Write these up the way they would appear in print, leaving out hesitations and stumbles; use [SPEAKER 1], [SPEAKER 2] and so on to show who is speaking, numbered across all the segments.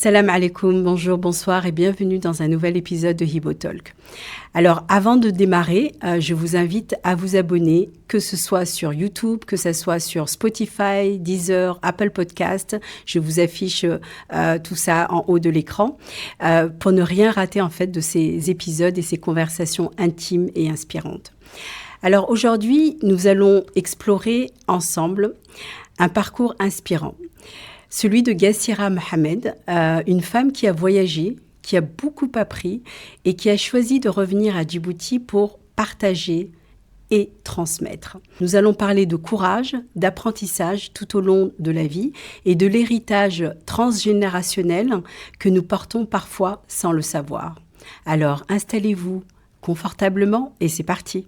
[SPEAKER 1] Salam alaikum, bonjour, bonsoir et bienvenue dans un nouvel épisode de Hibo Talk. Alors, avant de démarrer, je vous invite à vous abonner, que ce soit sur YouTube, que ce soit sur Spotify, Deezer, Apple Podcast. Je vous affiche tout ça en haut de l'écran pour ne rien rater en fait de ces épisodes et ces conversations intimes et inspirantes. Alors aujourd'hui, nous allons explorer ensemble un parcours inspirant. Celui de Gassira Mohamed, une femme qui a voyagé, qui a beaucoup appris et qui a choisi de revenir à Djibouti pour partager et transmettre. Nous allons parler de courage, d'apprentissage tout au long de la vie et de l'héritage transgénérationnel que nous portons parfois sans le savoir. Alors installez-vous confortablement et c'est parti.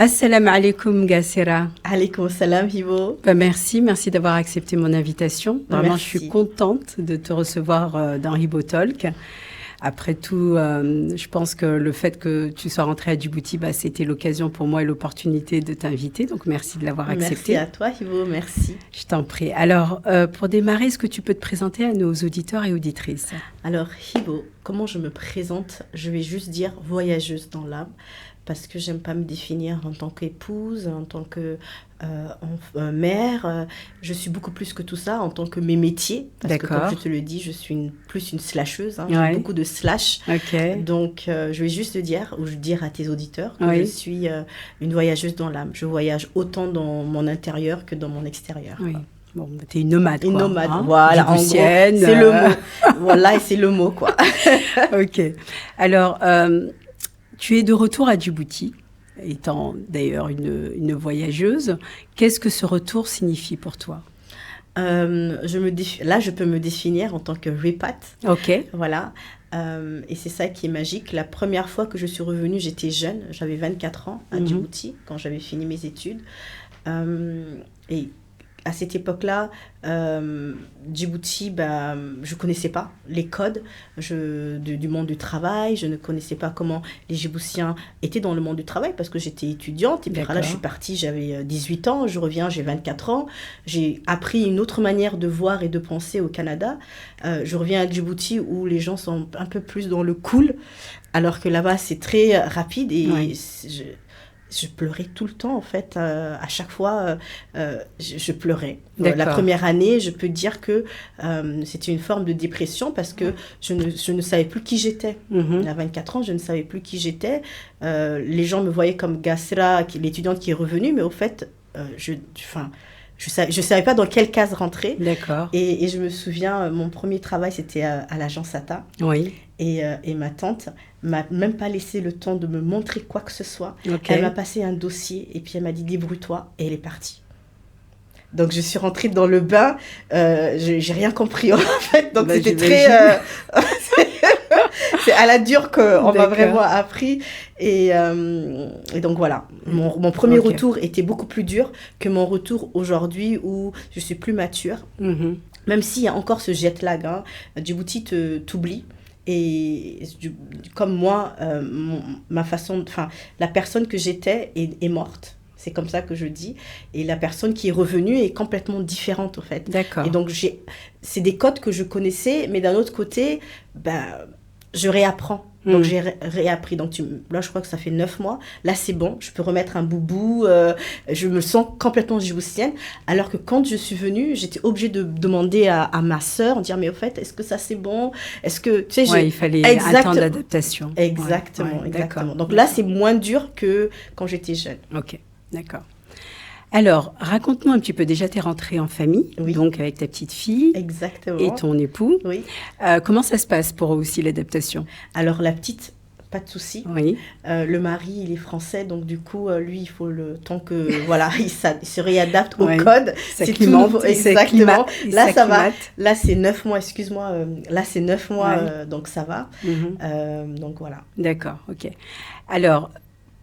[SPEAKER 1] Assalamu alaikum Gassira.
[SPEAKER 2] Alaikum salam Hibo.
[SPEAKER 1] Merci d'avoir accepté mon invitation. Vraiment, je suis contente de te recevoir dans Hibo Talk. Après tout, je pense que le fait que tu sois rentrée à Djibouti, c'était l'occasion pour moi et l'opportunité de t'inviter. Donc, merci de l'avoir accepté.
[SPEAKER 2] Merci à toi, Hibo. Merci.
[SPEAKER 1] Je t'en prie. Alors, pour démarrer, est-ce que tu peux te présenter à nos auditeurs et auditrices ?
[SPEAKER 2] Alors, Hibo, comment je me présente ? Je vais juste dire voyageuse dans l'âme. Parce que j'aime pas me définir en tant qu'épouse, en tant que mère. Je suis beaucoup plus que tout ça en tant que mes métiers. Parce que comme je te le dis, je suis plus une slasheuse. J'ai beaucoup de slash.
[SPEAKER 1] Okay.
[SPEAKER 2] Donc, je vais juste dire à tes auditeurs que je suis une voyageuse dans l'âme. Je voyage autant dans mon intérieur que dans mon extérieur.
[SPEAKER 1] Oui. Bon, t'es une nomade,
[SPEAKER 2] Une
[SPEAKER 1] quoi.
[SPEAKER 2] nomade, voilà. En gros, c'est le mot. Voilà, et c'est le mot, quoi.
[SPEAKER 1] Ok. Alors... tu es de retour à Djibouti, étant d'ailleurs une voyageuse. Qu'est-ce que ce retour signifie pour toi ?
[SPEAKER 2] Là, je peux me définir en tant que repat.
[SPEAKER 1] Ok.
[SPEAKER 2] Voilà. Et c'est ça qui est magique. La première fois que je suis revenue, j'étais jeune. J'avais 24 ans à Djibouti, quand j'avais fini mes études. Et à cette époque-là, Djibouti, je ne connaissais pas les codes du monde du travail. Je ne connaissais pas comment les Djiboutiens étaient dans le monde du travail parce que j'étais étudiante. Et puis là, je suis partie, j'avais 18 ans. Je reviens, j'ai 24 ans. J'ai appris une autre manière de voir et de penser au Canada. Je reviens à Djibouti où les gens sont un peu plus dans le cool, alors que là-bas, c'est très rapide. Et je pleurais tout le temps, en fait. À chaque fois, je pleurais. La première année, je peux dire que c'était une forme de dépression parce que je ne savais plus qui j'étais. À 24 ans, je ne savais plus qui j'étais. Les gens me voyaient comme Gassira, l'étudiante qui est revenue, mais au fait, je savais pas dans quelle case rentrer.
[SPEAKER 1] D'accord.
[SPEAKER 2] Et je me souviens, mon premier travail, c'était à l'agence ATA.
[SPEAKER 1] Oui.
[SPEAKER 2] Et ma tante m'a même pas laissé le temps de me montrer quoi que ce soit.
[SPEAKER 1] Okay.
[SPEAKER 2] Elle m'a passé un dossier et puis elle m'a dit débrouille-toi et elle est partie. Donc je suis rentrée dans le bain, j'ai rien compris en fait. Donc c'était très c'est à la dure qu'on m'a vraiment appris et donc voilà, mon premier retour était beaucoup plus dur que mon retour aujourd'hui où je suis plus mature. Même s'il y a encore ce jet lag, Djibouti t'oublie. Et comme moi, la personne que j'étais est morte. C'est comme ça que je dis. Et la personne qui est revenue est complètement différente, en fait.
[SPEAKER 1] D'accord.
[SPEAKER 2] Et donc, c'est des codes que je connaissais, mais d'un autre côté, je réapprends. Donc, j'ai réappris. Donc, là, je crois que ça fait 9 mois. Là, c'est bon. Je peux remettre un boubou. Je me sens complètement djiboutienne. Alors que quand je suis venue, j'étais obligée de demander à ma sœur, dire, mais au fait, est-ce que ça, c'est bon ? Est-ce que, tu sais,
[SPEAKER 1] il fallait un temps d'adaptation.
[SPEAKER 2] Exactement, exactement. Donc là, c'est moins dur que quand j'étais jeune.
[SPEAKER 1] Ok, d'accord. Alors, raconte-nous un petit peu. Déjà, tu es rentrée en famille, donc avec ta petite fille.
[SPEAKER 2] Exactement.
[SPEAKER 1] Et ton époux.
[SPEAKER 2] Oui.
[SPEAKER 1] Comment ça se passe pour eux aussi, l'adaptation ?
[SPEAKER 2] Alors, la petite, pas de souci.
[SPEAKER 1] Oui.
[SPEAKER 2] Le mari, il est français, donc du coup, lui, il faut le temps que, il se réadapte au code.
[SPEAKER 1] C'est tout nouveau.
[SPEAKER 2] Exactement. Là, ça va. Là, c'est 9 mois, excuse-moi. Là, c'est 9 mois, donc ça va. Donc, voilà.
[SPEAKER 1] D'accord, ok. Alors,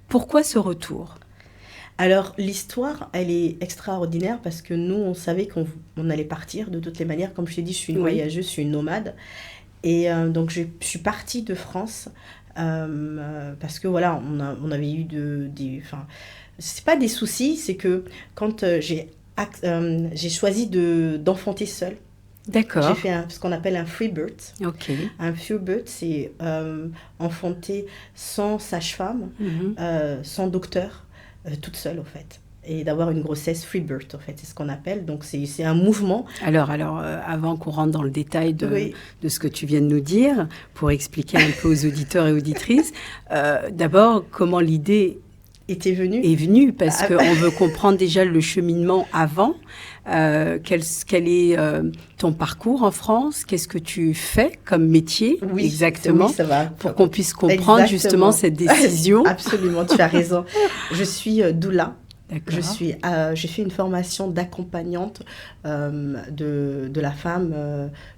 [SPEAKER 1] pourquoi ce retour ?
[SPEAKER 2] Alors, l'histoire, elle est extraordinaire parce que nous, on savait qu'on allait partir de toutes les manières. Comme je t'ai dit, je suis une voyageuse, je suis une nomade. Et donc, je suis partie de France parce que, voilà, on avait eu enfin, c'est pas des soucis, c'est que quand j'ai choisi d'enfanter seule.
[SPEAKER 1] D'accord.
[SPEAKER 2] J'ai fait ce qu'on appelle un free birth.
[SPEAKER 1] Ok.
[SPEAKER 2] Un free birth, c'est enfanter sans sage-femme, sans docteur, toute seule, en fait. Et d'avoir une grossesse free birth, en fait, c'est ce qu'on appelle. Donc, c'est un mouvement.
[SPEAKER 1] Alors avant qu'on rentre dans le détail de ce que tu viens de nous dire, pour expliquer un peu aux auditeurs et auditrices, d'abord, comment l'idée
[SPEAKER 2] est
[SPEAKER 1] venue, parce qu'on veut comprendre déjà le cheminement avant. Quel est ton parcours en France? Qu'est-ce que tu fais comme métier exactement,
[SPEAKER 2] ça va.
[SPEAKER 1] Pour qu'on puisse comprendre justement cette décision.
[SPEAKER 2] Absolument, tu as raison. Je suis doula.
[SPEAKER 1] D'accord.
[SPEAKER 2] J'ai fait une formation d'accompagnante de la femme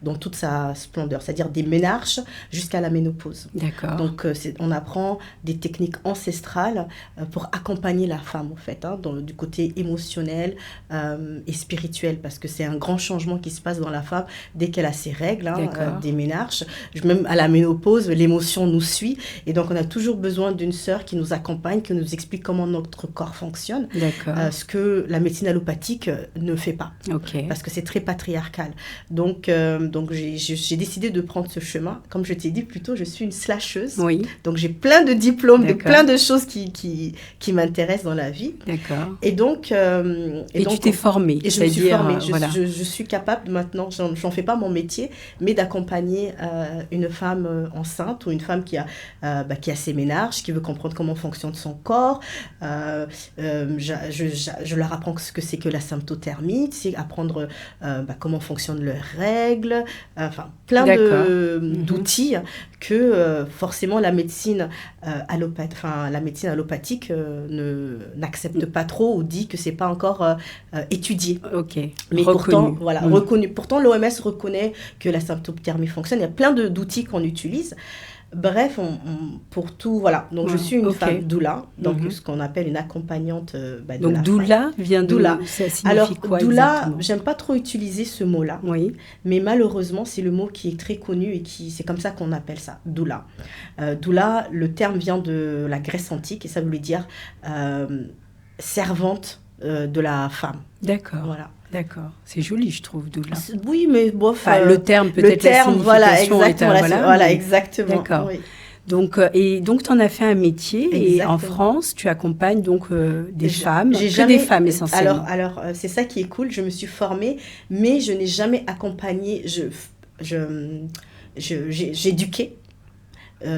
[SPEAKER 2] dans toute sa splendeur, c'est-à-dire des ménarches jusqu'à la ménopause.
[SPEAKER 1] D'accord.
[SPEAKER 2] Donc, on apprend des techniques ancestrales pour accompagner la femme, en fait, du côté émotionnel et spirituel, parce que c'est un grand changement qui se passe dans la femme dès qu'elle a ses règles, des ménarches. Même à la ménopause, l'émotion nous suit, et donc on a toujours besoin d'une sœur qui nous accompagne, qui nous explique comment notre corps fonctionne. Ce que la médecine allopathique ne fait pas, parce que c'est très patriarcal. Donc j'ai décidé de prendre ce chemin. Comme je t'ai dit plus tôt, je suis une slasheuse.
[SPEAKER 1] Oui.
[SPEAKER 2] Donc j'ai plein de diplômes, de plein de choses qui m'intéressent dans la vie.
[SPEAKER 1] D'accord.
[SPEAKER 2] Et donc
[SPEAKER 1] tu t'es formée.
[SPEAKER 2] Et je me suis formée. Je suis capable maintenant, j'en fais pas mon métier, mais d'accompagner une femme enceinte ou une femme qui a ses ménages, qui veut comprendre comment fonctionne son corps. Je leur apprends ce que c'est que la symptothermie, c'est apprendre comment fonctionnent leurs règles, plein d'outils que forcément la médecine allopathique n'accepte pas trop ou dit que c'est pas encore étudié. Mais reconnu. Pourtant, reconnu. Pourtant, l'OMS reconnaît que la symptothermie fonctionne. Il y a plein d'outils qu'on utilise. Bref, pour tout, voilà. Donc, je suis une femme doula, donc ce qu'on appelle une accompagnante de
[SPEAKER 1] donc, la doula femme. Vient de doula. Ça signifie
[SPEAKER 2] alors,
[SPEAKER 1] quoi
[SPEAKER 2] doula,
[SPEAKER 1] exactement?
[SPEAKER 2] J'aime pas trop utiliser ce mot-là, mais malheureusement, c'est le mot qui est très connu et c'est comme ça qu'on appelle ça, doula. Doula, le terme vient de la Grèce antique et ça voulait dire servante de la femme.
[SPEAKER 1] D'accord.
[SPEAKER 2] Voilà.
[SPEAKER 1] D'accord, c'est joli, je trouve, doula.
[SPEAKER 2] Oui, mais bof.
[SPEAKER 1] Le terme, peut-être la signification.
[SPEAKER 2] Exactement.
[SPEAKER 1] D'accord. Oui. Donc, tu en as fait un métier et en France, tu accompagnes donc des femmes, des femmes essentiellement.
[SPEAKER 2] Alors c'est ça qui est cool, je me suis formée, mais je n'ai jamais accompagné, j'éduquais,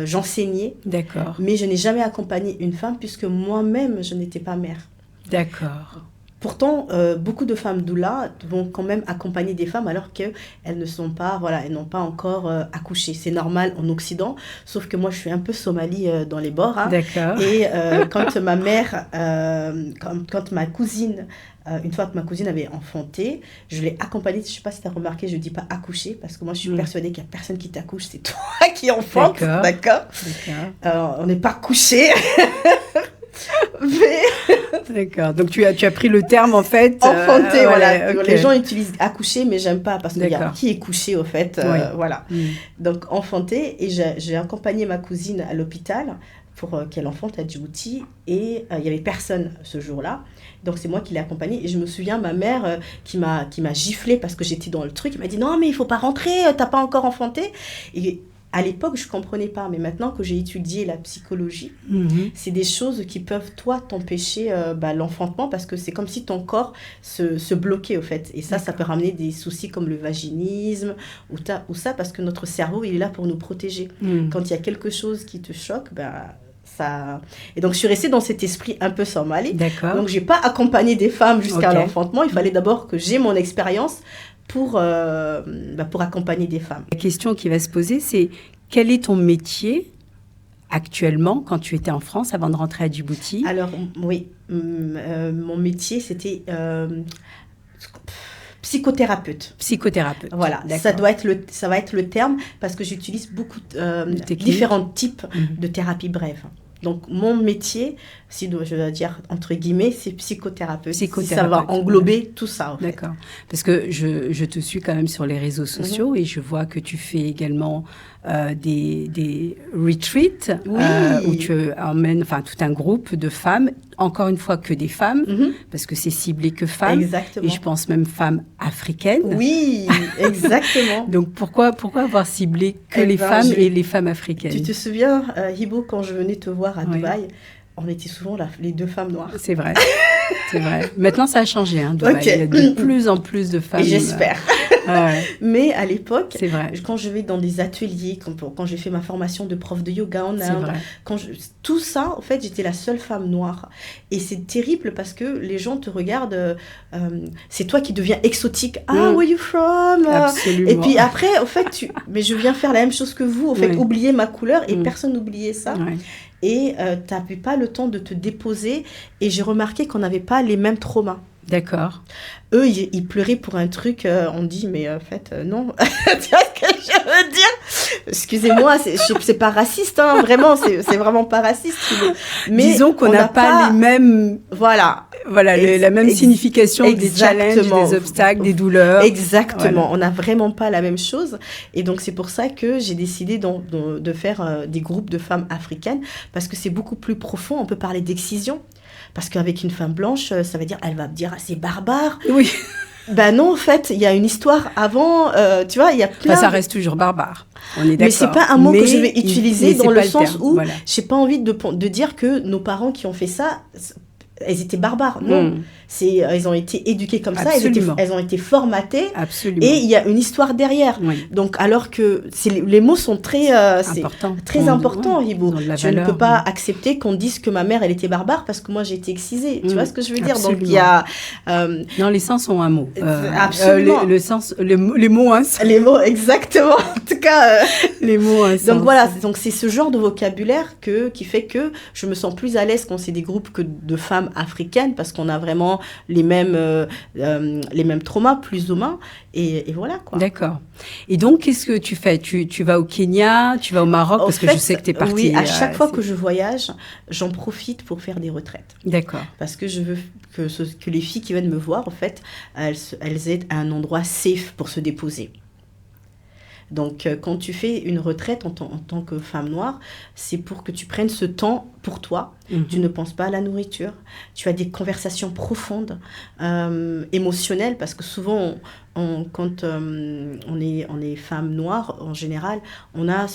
[SPEAKER 2] j'enseignais.
[SPEAKER 1] D'accord.
[SPEAKER 2] Mais je n'ai jamais accompagné une femme puisque moi-même, je n'étais pas mère.
[SPEAKER 1] D'accord.
[SPEAKER 2] Pourtant, beaucoup de femmes doula vont quand même accompagner des femmes alors qu'elles ne sont pas, elles n'ont pas encore accouché. C'est normal en Occident, sauf que moi, je suis un peu Somalie dans les bords.
[SPEAKER 1] D'accord.
[SPEAKER 2] Et quand ma mère, quand ma cousine, une fois que ma cousine avait enfanté, je l'ai accompagnée. Je ne sais pas si tu as remarqué, je ne dis pas accoucher, parce que moi, je suis persuadée qu'il n'y a personne qui t'accouche, c'est toi qui enfante. D'accord. On n'est pas couché.
[SPEAKER 1] D'accord, donc tu as pris le terme en fait.
[SPEAKER 2] Enfanté, voilà. Les gens utilisent accoucher, mais j'aime pas parce qu'il y a qui est couché au fait. Voilà. Donc enfanté, et j'ai accompagné ma cousine à l'hôpital pour qu'elle enfante à Djibouti et il y avait personne ce jour-là. Donc c'est moi qui l'ai accompagnée et je me souviens ma mère qui m'a giflé parce que j'étais dans le truc, elle m'a dit non mais il faut pas rentrer, t'as pas encore enfanté. Et à l'époque, je ne comprenais pas, mais maintenant que j'ai étudié la psychologie, c'est des choses qui peuvent, toi, t'empêcher l'enfantement parce que c'est comme si ton corps se bloquait, au fait. Et ça peut ramener des soucis comme le vaginisme ou ça, parce que notre cerveau, il est là pour nous protéger. Quand il y a quelque chose qui te choque, ça... Et donc, je suis restée dans cet esprit un peu somali.
[SPEAKER 1] D'accord.
[SPEAKER 2] Donc, je n'ai pas accompagné des femmes jusqu'à l'enfantement. Il fallait d'abord que j'ai mon expérience pour accompagner des femmes.
[SPEAKER 1] La question qui va se poser, c'est quel est ton métier actuellement quand tu étais en France avant de rentrer à Djibouti?
[SPEAKER 2] Alors, oui, mon métier, c'était psychothérapeute.
[SPEAKER 1] Psychothérapeute.
[SPEAKER 2] Voilà, ça va être le terme parce que j'utilise beaucoup de différents types de thérapies brèves. Donc, mon métier, si je dois dire entre guillemets, c'est psychothérapeute. Ça va englober tout ça, en fait.
[SPEAKER 1] D'accord. Parce que je te suis quand même sur les réseaux sociaux et je vois que tu fais également des retreats où tu emmènes tout un groupe de femmes, encore une fois que des femmes, parce que c'est ciblé que femmes.
[SPEAKER 2] Exactement.
[SPEAKER 1] Et je pense même femmes africaines.
[SPEAKER 2] Oui, exactement.
[SPEAKER 1] Donc, pourquoi avoir ciblé que les femmes et les femmes africaines?
[SPEAKER 2] Tu te souviens, Hibo, quand je venais te voir à Dubaï, on était souvent les 2 femmes noires.
[SPEAKER 1] C'est vrai. C'est vrai. Maintenant, ça a changé. Dubaï. Okay. Il y a de plus en plus de femmes.
[SPEAKER 2] Et j'espère.
[SPEAKER 1] Ouais.
[SPEAKER 2] Mais à l'époque,
[SPEAKER 1] c'est vrai.
[SPEAKER 2] Quand je vais dans des ateliers, quand j'ai fait ma formation de prof de yoga en Inde, tout ça, en fait, j'étais la seule femme noire. Et c'est terrible parce que les gens te regardent, c'est toi qui deviens exotique. Ah, where you from?
[SPEAKER 1] Absolument.
[SPEAKER 2] Et puis après, en fait, mais je viens faire la même chose que vous. En fait, oublier ma couleur et personne n'oubliait ça.
[SPEAKER 1] Ouais.
[SPEAKER 2] Et tu n'avais pas le temps de te déposer. Et j'ai remarqué qu'on n'avait pas les mêmes traumas.
[SPEAKER 1] D'accord.
[SPEAKER 2] Eux, ils pleuraient pour un truc, on dit, mais en fait, non. Tu vois ce que je veux dire? Excusez-moi, c'est pas raciste, hein, vraiment, c'est vraiment pas raciste.
[SPEAKER 1] Mais disons qu'on n'a pas les mêmes... Voilà, la même signification des challenges, des obstacles, des douleurs.
[SPEAKER 2] Exactement, on n'a vraiment pas la même chose. Et donc, c'est pour ça que j'ai décidé de faire des groupes de femmes africaines, parce que c'est beaucoup plus profond, on peut parler d'excision. Parce qu'avec une femme blanche, ça veut dire, elle va me dire, c'est barbare.
[SPEAKER 1] Oui.
[SPEAKER 2] Ben non, en fait, il y a une histoire avant, tu vois, il y a plein...
[SPEAKER 1] ça reste toujours barbare, on est d'accord.
[SPEAKER 2] Mais c'est pas un mot que je vais utiliser dans le sens où j'ai pas envie de dire que nos parents qui ont fait ça, elles étaient barbares. Non, elles ont été éduquées comme ça, elles ont été formatées.
[SPEAKER 1] Absolument.
[SPEAKER 2] Et il y a une histoire derrière. Oui. Donc, alors que les mots sont très importants, Hibo. Je ne peux pas accepter qu'on dise que ma mère, elle était barbare parce que moi, j'ai été excisée. Tu vois ce que je veux dire?
[SPEAKER 1] Absolument.
[SPEAKER 2] Donc, il y a...
[SPEAKER 1] Non, les sens ont un mot.
[SPEAKER 2] Absolument.
[SPEAKER 1] Les mots, hein.
[SPEAKER 2] Les mots, exactement. En tout cas...
[SPEAKER 1] les mots, hein.
[SPEAKER 2] Donc, voilà. Donc, c'est ce genre de vocabulaire qui fait que je me sens plus à l'aise quand c'est des groupes que de femmes africaines parce qu'on a vraiment les mêmes traumas, plus ou moins. Et voilà, quoi.
[SPEAKER 1] D'accord. Et donc, qu'est-ce que tu fais? Tu vas au Kenya, tu vas au Maroc, parce que je sais que tu es partie.
[SPEAKER 2] Oui, à chaque fois que je voyage, j'en profite pour faire des retraites.
[SPEAKER 1] D'accord.
[SPEAKER 2] Parce que je veux que les filles qui viennent me voir, en fait, elles aient un endroit safe pour se déposer. Donc, quand tu fais une retraite en tant que femme noire, c'est pour que tu prennes ce temps pour toi. Tu ne penses pas à la nourriture. Tu as des conversations profondes, émotionnelles, parce que souvent, quand on est femme noire, en général, on a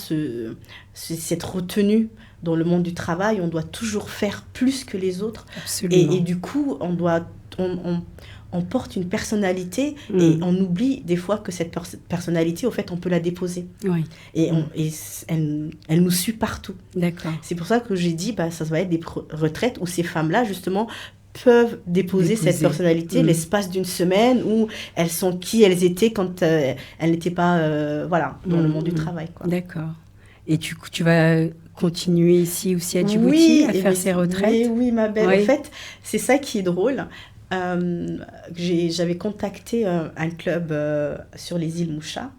[SPEAKER 2] cette retenue dans le monde du travail. On doit toujours faire plus que les autres.
[SPEAKER 1] Absolument.
[SPEAKER 2] Et du coup, on porte une personnalité et on oublie des fois que cette personnalité, au fait, on peut la déposer.
[SPEAKER 1] Oui.
[SPEAKER 2] Et elle nous suit partout.
[SPEAKER 1] D'accord.
[SPEAKER 2] C'est pour ça que j'ai dit, ça va être des retraites où ces femmes-là, justement, peuvent déposer cette personnalité l'espace d'une semaine où elles sont qui elles étaient quand elles n'étaient pas dans le monde du travail, quoi.
[SPEAKER 1] D'accord. Et tu vas continuer ici aussi à Djibouti à faire ces retraites?
[SPEAKER 2] Oui, ma belle. Oui. En fait, c'est ça qui est drôle. J'avais contacté un club sur les îles Moucha,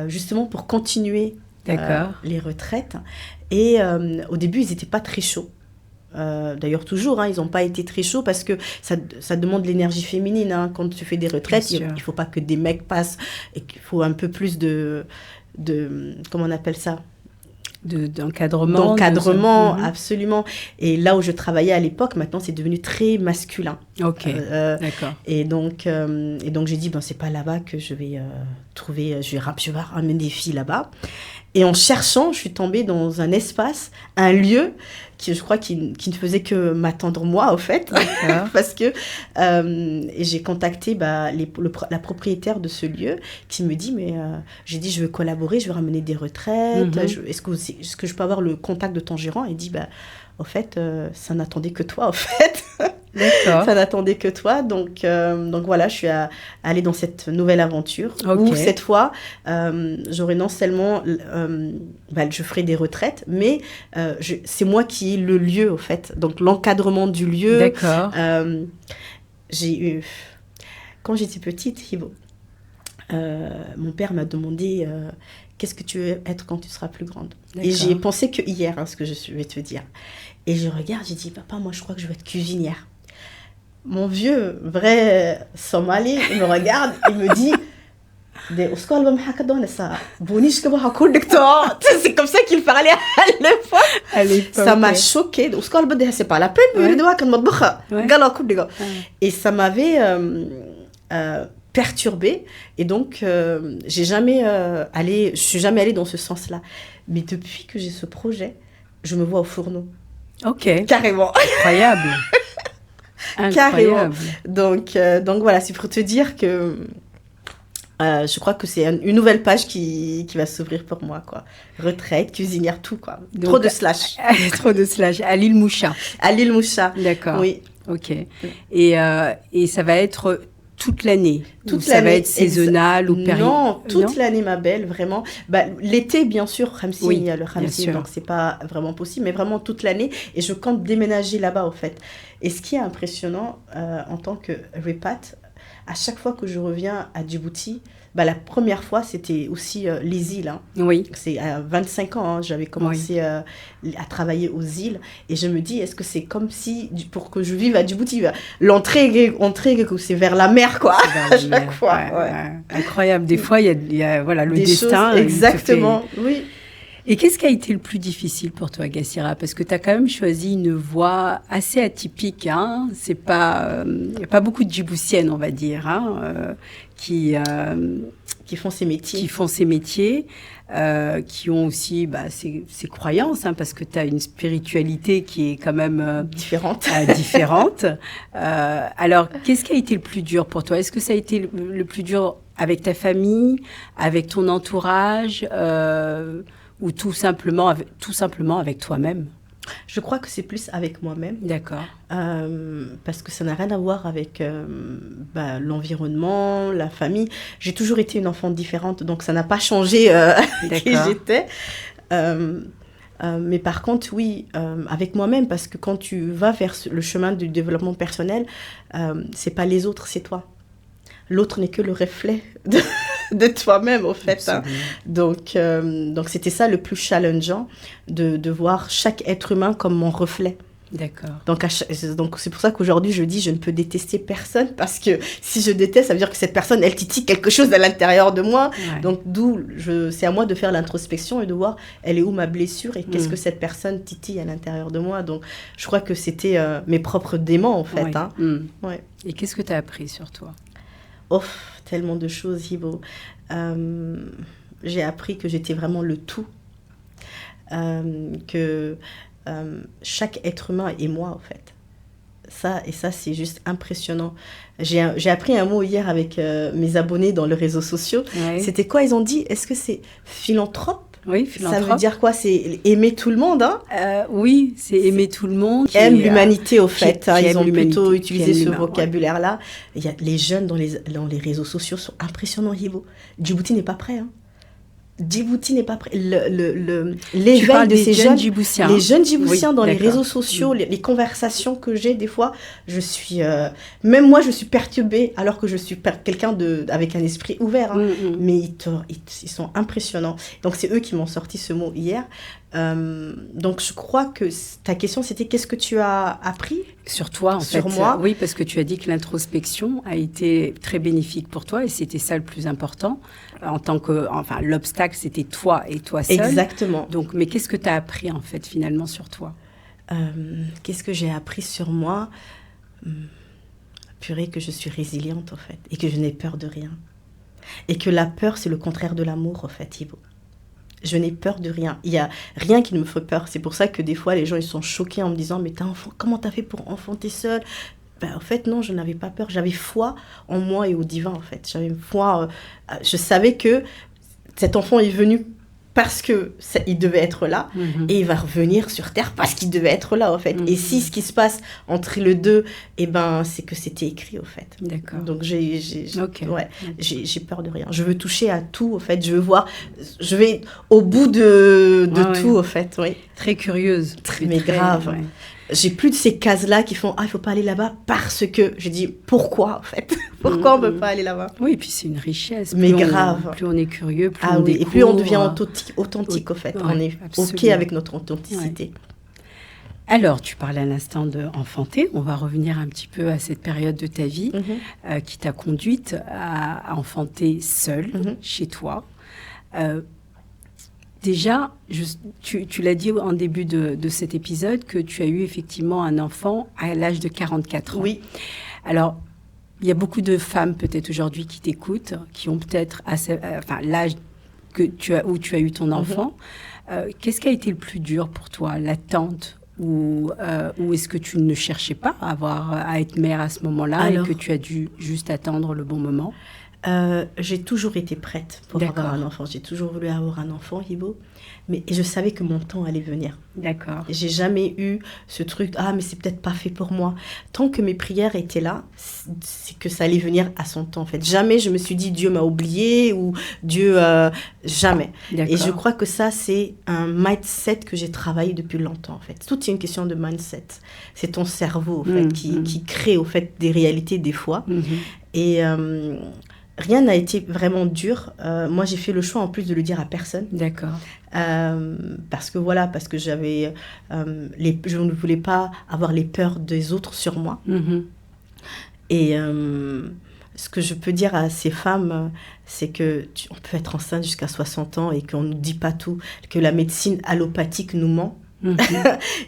[SPEAKER 2] justement pour continuer les retraites. Et au début, ils n'étaient pas très chauds. D'ailleurs, toujours, ils n'ont pas été très chauds parce que ça demande de l'énergie féminine. Hein. Quand tu fais des retraites, il ne faut pas que des mecs passent et qu'il faut un peu plus de comment on appelle ça? D'encadrement, absolument. Et là où je travaillais à l'époque, maintenant, c'est devenu très masculin.
[SPEAKER 1] Ok, d'accord.
[SPEAKER 2] Et donc j'ai dit, c'est pas là-bas que je vais trouver, je vais ramener des filles là-bas. Et en cherchant, je suis tombée dans un espace, un lieu qui, je crois, qui ne faisait que m'attendre moi, au fait. Parce que j'ai contacté la propriétaire de ce lieu qui me dit, j'ai dit, je veux collaborer, je veux ramener des retraites. Est-ce que je peux avoir le contact de ton gérant? Il dit, au fait, ça n'attendait que toi, au fait.
[SPEAKER 1] D'accord.
[SPEAKER 2] Ça n'attendait que toi. Donc voilà, je suis allée dans cette nouvelle aventure où cette fois, j'aurai non seulement, je ferai des retraites, mais c'est moi qui ai le lieu, au fait. Donc l'encadrement du lieu.
[SPEAKER 1] D'accord.
[SPEAKER 2] J'ai eu... Quand j'étais petite, Hibo, mon père m'a demandé qu'est-ce que tu veux être quand tu seras plus grande.
[SPEAKER 1] D'accord.
[SPEAKER 2] Et j'y ai pensé que hier, ce que je vais te dire. Et je regarde, j'ai dit, papa, moi je crois que je vais être cuisinière. Mon vieux, vrai Somali, il me regarde, il me dit, c'est comme ça qu'il parlait à l'époque. Ça m'a choquée. C'est pas la peine. Et ça m'avait perturbée. Et donc, je suis jamais allée dans ce sens-là. Mais depuis que j'ai ce projet, je me vois au fourneau.
[SPEAKER 1] Ok.
[SPEAKER 2] Carrément.
[SPEAKER 1] Incroyable.
[SPEAKER 2] Carrément. Donc voilà, c'est pour te dire que je crois que c'est une nouvelle page qui va s'ouvrir pour moi, quoi. Retraite, cuisinière, tout, quoi. Donc, trop de slash.
[SPEAKER 1] Trop de slash. À l'île Moucha.
[SPEAKER 2] À l'île Moucha.
[SPEAKER 1] D'accord.
[SPEAKER 2] Oui.
[SPEAKER 1] Ok. Et ça va être toute l'année.
[SPEAKER 2] Toute
[SPEAKER 1] l'année. Ça va être saisonnal ou période.
[SPEAKER 2] Non, toute l'année, ma belle, vraiment. L'été, bien sûr, Khamsin, il y a le Khamsin, donc c'est pas vraiment possible, mais vraiment toute l'année. Et je compte déménager là-bas, au fait. Et ce qui est impressionnant en tant que repat, à chaque fois que je reviens à Djibouti, la première fois, c'était aussi les îles. Hein.
[SPEAKER 1] Oui.
[SPEAKER 2] C'est à 25 ans, hein, j'avais commencé à travailler aux îles. Et je me dis, est-ce que c'est comme si, pour que je vive à Djibouti, l'entrée, c'est vers la mer, quoi, à chaque fois.
[SPEAKER 1] Ouais. Incroyable. Des fois, il y a voilà, le destin.
[SPEAKER 2] Choses, exactement, oui.
[SPEAKER 1] Et qu'est-ce qui a été le plus difficile pour toi, Gassira? Parce que tu as quand même choisi une voie assez atypique. Hein? C'est pas, y a pas beaucoup de Djiboutiennes, on va dire, hein, qui
[SPEAKER 2] font ces métiers.
[SPEAKER 1] Qui ont aussi ces croyances, hein, parce que tu as une spiritualité qui est quand même
[SPEAKER 2] différente.
[SPEAKER 1] Alors, qu'est-ce qui a été le plus dur pour toi? Est-ce que ça a été le plus dur avec ta famille, avec ton entourage ou tout simplement avec toi-même?
[SPEAKER 2] Je crois que c'est plus avec moi-même.
[SPEAKER 1] D'accord.
[SPEAKER 2] Parce que ça n'a rien à voir avec l'environnement, la famille. J'ai toujours été une enfant différente, donc ça n'a pas changé qui j'étais. Mais par contre, oui, avec moi-même, parce que quand tu vas vers le chemin du développement personnel, c'est pas les autres, c'est toi. L'autre n'est que le reflet de toi-même, au fait. Hein. Donc, c'était ça le plus challengeant, de voir chaque être humain comme mon reflet.
[SPEAKER 1] D'accord.
[SPEAKER 2] Donc, c'est pour ça qu'aujourd'hui, je dis je ne peux détester personne, parce que si je déteste, ça veut dire que cette personne, elle titille quelque chose à l'intérieur de moi. Ouais. Donc, c'est à moi de faire l'introspection et de voir elle est où ma blessure et qu'est-ce que cette personne titille à l'intérieur de moi. Donc, je crois que c'était mes propres démons, en fait.
[SPEAKER 1] Ouais.
[SPEAKER 2] Hein.
[SPEAKER 1] Ouais. Et qu'est-ce que tu as appris sur toi?
[SPEAKER 2] Oh, tellement de choses, Hibo. J'ai appris que j'étais vraiment le tout. Que chaque être humain est moi, en fait. Ça, c'est juste impressionnant. J'ai appris un mot hier avec mes abonnés dans les réseaux sociaux. Ouais. C'était quoi? Ils ont dit, est-ce que c'est philanthrope?
[SPEAKER 1] Oui, philanthrope.
[SPEAKER 2] Ça veut dire quoi? C'est aimer tout le monde, hein?
[SPEAKER 1] Oui, c'est aimer tout le monde.
[SPEAKER 2] Qui aime l'humanité, au fait. Ils ont plutôt utilisé ce vocabulaire-là. Ouais. Les jeunes dans les réseaux sociaux sont impressionnants, Hibo. Djibouti n'est pas prêt, hein? Djibouti n'est pas prêt. L'éveil de ces jeunes Djiboutiens. Les jeunes Djiboutiens dans les réseaux sociaux, les conversations que j'ai, des fois, je suis... même moi, je suis perturbée, alors que je suis quelqu'un avec un esprit ouvert. Hein. Mais ils sont impressionnants. Donc, c'est eux qui m'ont sorti ce mot hier. Donc, je crois que ta question, c'était qu'est-ce que tu as appris?
[SPEAKER 1] Sur toi, en fait. Sur moi. Oui, parce que tu as dit que l'introspection a été très bénéfique pour toi et c'était ça le plus important. L'obstacle, c'était toi et toi seul.
[SPEAKER 2] Exactement.
[SPEAKER 1] Donc, mais qu'est-ce que tu as appris, en fait, finalement, sur toi?
[SPEAKER 2] Qu'est-ce que j'ai appris sur moi? Purée, que je suis résiliente, en fait, et que je n'ai peur de rien. Et que la peur, c'est le contraire de l'amour, en fait, Ivo. Je n'ai peur de rien. Il n'y a rien qui ne me fait peur. C'est pour ça que des fois, les gens ils sont choqués en me disant « Mais comment t'as fait pour enfanter seule ?» En fait, non, je n'avais pas peur. J'avais foi en moi et au divin, en fait. J'avais foi. Je savais que cet enfant est venu parce qu'il devait être là et il va revenir sur Terre parce qu'il devait être là, en fait. Et si ce qui se passe entre les deux, c'est que c'était écrit, en fait.
[SPEAKER 1] D'accord.
[SPEAKER 2] Donc, j'ai peur de rien. Je veux toucher à tout, en fait. Je vais au bout de tout, en fait. Oui.
[SPEAKER 1] Très curieuse.
[SPEAKER 2] Mais grave.
[SPEAKER 1] Ouais.
[SPEAKER 2] j'ai plus de ces cases-là qui font « Ah, il faut pas aller là-bas parce que… » Je dis « Pourquoi, en fait ? Pourquoi on peut pas aller là-bas ?»
[SPEAKER 1] Oui, et puis c'est une richesse.
[SPEAKER 2] Mais grave.
[SPEAKER 1] Plus on est curieux, plus
[SPEAKER 2] Ah
[SPEAKER 1] on
[SPEAKER 2] oui,
[SPEAKER 1] découvre.
[SPEAKER 2] Et plus on devient authentique, au fait.
[SPEAKER 1] Ouais,
[SPEAKER 2] on est
[SPEAKER 1] absolument.
[SPEAKER 2] OK avec notre authenticité.
[SPEAKER 1] Ouais. Alors, tu parlais à l'instant d'enfanter. On va revenir un petit peu à cette période de ta vie qui t'a conduite à enfanter seule, chez toi. Déjà, tu l'as dit en début de cet épisode, que tu as eu effectivement un enfant à l'âge de 44 ans.
[SPEAKER 2] Oui.
[SPEAKER 1] Alors, il y a beaucoup de femmes peut-être aujourd'hui qui t'écoutent, qui ont peut-être l'âge où tu as eu ton enfant. Qu'est-ce qui a été le plus dur pour toi, l'attente ou est-ce que tu ne cherchais pas à être mère à ce moment-là et que tu as dû juste attendre le bon moment?
[SPEAKER 2] J'ai toujours été prête pour avoir un enfant. J'ai toujours voulu avoir un enfant, Hibo. Mais je savais que mon temps allait venir.
[SPEAKER 1] D'accord.
[SPEAKER 2] J'ai jamais eu ce truc, mais c'est peut-être pas fait pour moi. Tant que mes prières étaient là, c'est que ça allait venir à son temps, en fait. Jamais je me suis dit, Dieu m'a oublié ou Dieu... jamais.
[SPEAKER 1] D'accord.
[SPEAKER 2] Et je crois que ça, c'est un mindset que j'ai travaillé depuis longtemps, en fait. Tout est une question de mindset. C'est ton cerveau, en fait, qui crée, au fait, des réalités des fois. Et... rien n'a été vraiment dur. Moi, j'ai fait le choix en plus de le dire à personne.
[SPEAKER 1] D'accord.
[SPEAKER 2] Parce que j'avais... je ne voulais pas avoir les peurs des autres sur moi. Et ce que je peux dire à ces femmes, c'est qu'on peut être enceinte jusqu'à 60 ans et qu'on ne nous dit pas tout, que la médecine allopathique nous ment.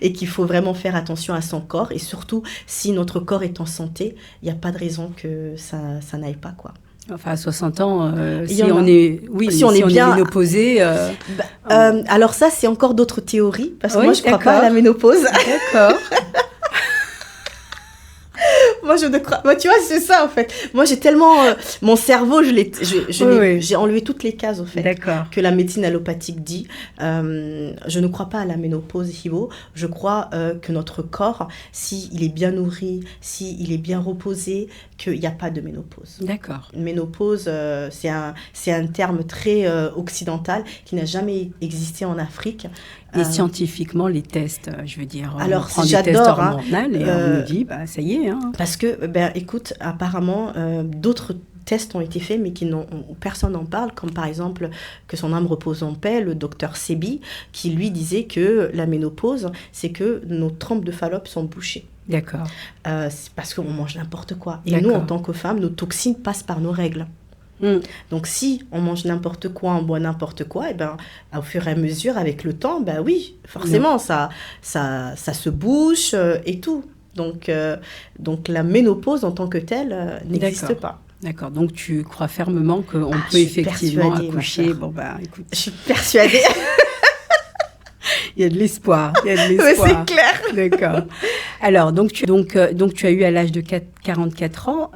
[SPEAKER 2] Et qu'il faut vraiment faire attention à son corps. Et surtout, si notre corps est en santé, il n'y a pas de raison que ça n'aille pas, quoi.
[SPEAKER 1] Enfin, à 60 ans, si on est bien ménopausé...
[SPEAKER 2] alors ça, c'est encore d'autres théories, parce que moi, je ne crois pas à la ménopause.
[SPEAKER 1] D'accord.
[SPEAKER 2] Moi, je ne crois... Moi, tu vois, c'est ça, en fait. Moi, j'ai tellement... mon cerveau, j'ai enlevé toutes les cases, en fait, que la médecine allopathique dit. Je ne crois pas à la ménopause, Hibo. Je crois que notre corps, s'il est bien nourri, s'il est bien reposé, qu'il n'y a pas de ménopause.
[SPEAKER 1] D'accord.
[SPEAKER 2] Ménopause, c'est un terme très occidental qui n'a jamais existé en Afrique.
[SPEAKER 1] Et scientifiquement, les tests, je veux dire,
[SPEAKER 2] alors,
[SPEAKER 1] on prend des tests hormonaux et on nous dit, ça y est.
[SPEAKER 2] Parce que, écoute, apparemment, d'autres tests ont été faits, mais personne n'en parle, comme par exemple, que son âme repose en paix, le docteur Sebi, qui lui disait que la ménopause, c'est que nos trompes de Fallope sont bouchées.
[SPEAKER 1] D'accord.
[SPEAKER 2] C'est parce qu'on mange n'importe quoi. Et nous, en tant que femmes, nos toxines passent par nos règles. Donc si on mange n'importe quoi, on boit n'importe quoi, et au fur et à mesure, avec le temps, oui, forcément, ça se bouche et tout. Donc la ménopause en tant que telle n'existe pas.
[SPEAKER 1] D'accord, donc tu crois fermement qu'on peut effectivement accoucher. Écoute.
[SPEAKER 2] Je suis persuadée.
[SPEAKER 1] Il y a de l'espoir.
[SPEAKER 2] Oui, c'est clair.
[SPEAKER 1] D'accord. Alors, donc tu as eu à l'âge de 44 ans.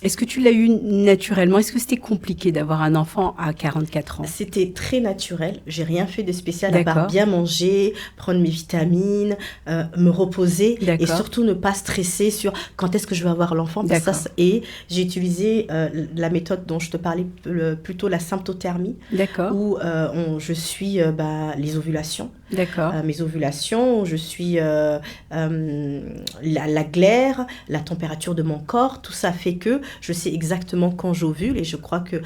[SPEAKER 1] Est-ce que tu l'as eu naturellement? Est-ce que c'était compliqué d'avoir un enfant à 44 ans?
[SPEAKER 2] C'était très naturel. J'ai rien fait de spécial à part bien manger, prendre mes vitamines, me reposer et surtout ne pas stresser sur quand est-ce que je vais avoir l'enfant. Et j'ai utilisé la méthode dont je te parlais, plutôt la symptothermie, où je suis les ovulations.
[SPEAKER 1] D'accord.
[SPEAKER 2] Mes ovulations, je suis la glaire, la température de mon corps, tout ça fait que je sais exactement quand j'ovule et je crois que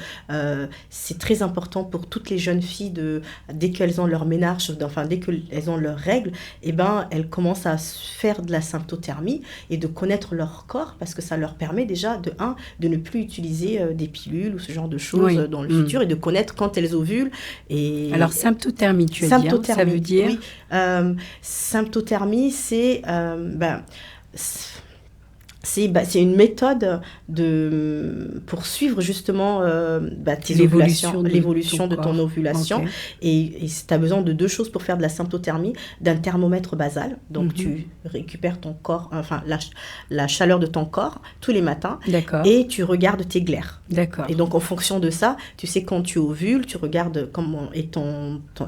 [SPEAKER 2] c'est très important pour toutes les jeunes filles dès qu'elles ont leur ménarche, dès qu'elles ont leurs règles, elles commencent à faire de la symptothermie et de connaître leur corps parce que ça leur permet déjà de ne plus utiliser des pilules ou ce genre de choses dans le futur et de connaître quand elles ovulent.
[SPEAKER 1] Alors symptothermie, tu as dit, ça veut dire?
[SPEAKER 2] Oui, symptothermie, c'est une méthode pour suivre justement l'évolution de ton ovulation. Et tu as besoin de deux choses pour faire de la symptothermie, d'un thermomètre basal. Donc, tu récupères ton corps, la chaleur de ton corps tous les matins. Et tu regardes tes glaires. Et donc, en fonction de ça, tu sais quand tu ovules, tu regardes comment est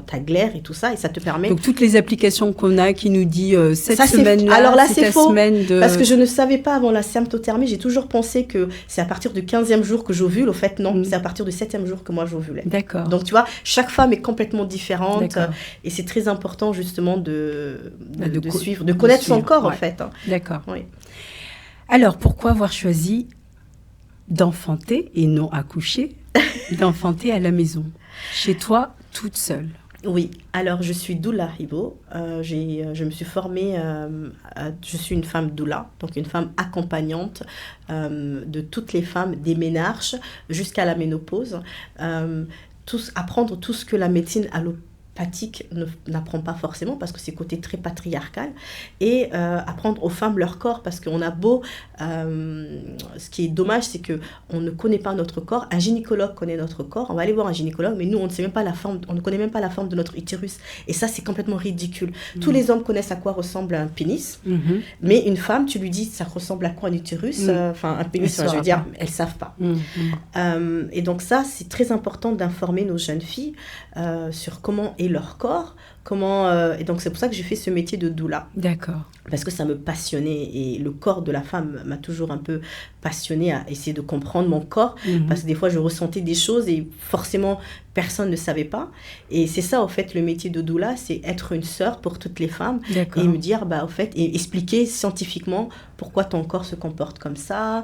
[SPEAKER 2] ta glaire et tout ça. Et ça te permet...
[SPEAKER 1] Donc, toutes les applications qu'on a qui nous disent cette semaine-là,
[SPEAKER 2] alors là, c'est faux. Parce que je ne savais pas avant dans la symptothermie, j'ai toujours pensé que c'est à partir du 15e jour que j'ovule. Au fait, non, c'est à partir du 7e jour que moi j'ovulais.
[SPEAKER 1] D'accord.
[SPEAKER 2] Donc, tu vois, chaque femme est complètement différente.
[SPEAKER 1] D'accord.
[SPEAKER 2] Et c'est très important, justement, de suivre, de connaître son corps, en fait.
[SPEAKER 1] D'accord.
[SPEAKER 2] Oui.
[SPEAKER 1] Alors, pourquoi avoir choisi d'enfanter et non accoucher, d'enfanter à la maison, chez toi, toute seule?
[SPEAKER 2] Oui, alors je suis doula Hibo. Je me suis formée, je suis une femme doula, donc une femme accompagnante de toutes les femmes, des ménarches jusqu'à la ménopause. Apprendre tout ce que la médecine allopathique n'apprend pas forcément parce que c'est côté très patriarcal, et apprendre aux femmes leur corps, parce qu'on a beau, ce qui est dommage, c'est que on ne connaît pas notre corps. Un gynécologue connaît notre corps, on va aller voir un gynécologue, mais nous on ne sait même pas la forme, on ne connaît même pas la forme de notre utérus, et ça c'est complètement ridicule. Tous les hommes connaissent à quoi ressemble un pénis, mais une femme, tu lui dis ça ressemble à quoi un utérus, enfin un pénis, je veux dire, elles savent pas. Et donc ça c'est très important d'informer nos jeunes filles sur comment est leur corps, et donc c'est pour ça que j'ai fait ce métier de doula.
[SPEAKER 1] D'accord.
[SPEAKER 2] Parce que ça me passionnait, et le corps de la femme m'a toujours un peu passionnée à essayer de comprendre mon corps, parce que des fois je ressentais des choses et forcément personne ne savait pas, et c'est ça au fait le métier de doula, c'est être une sœur pour toutes les femmes. D'accord. Et me dire au fait, et expliquer scientifiquement pourquoi ton corps se comporte comme ça,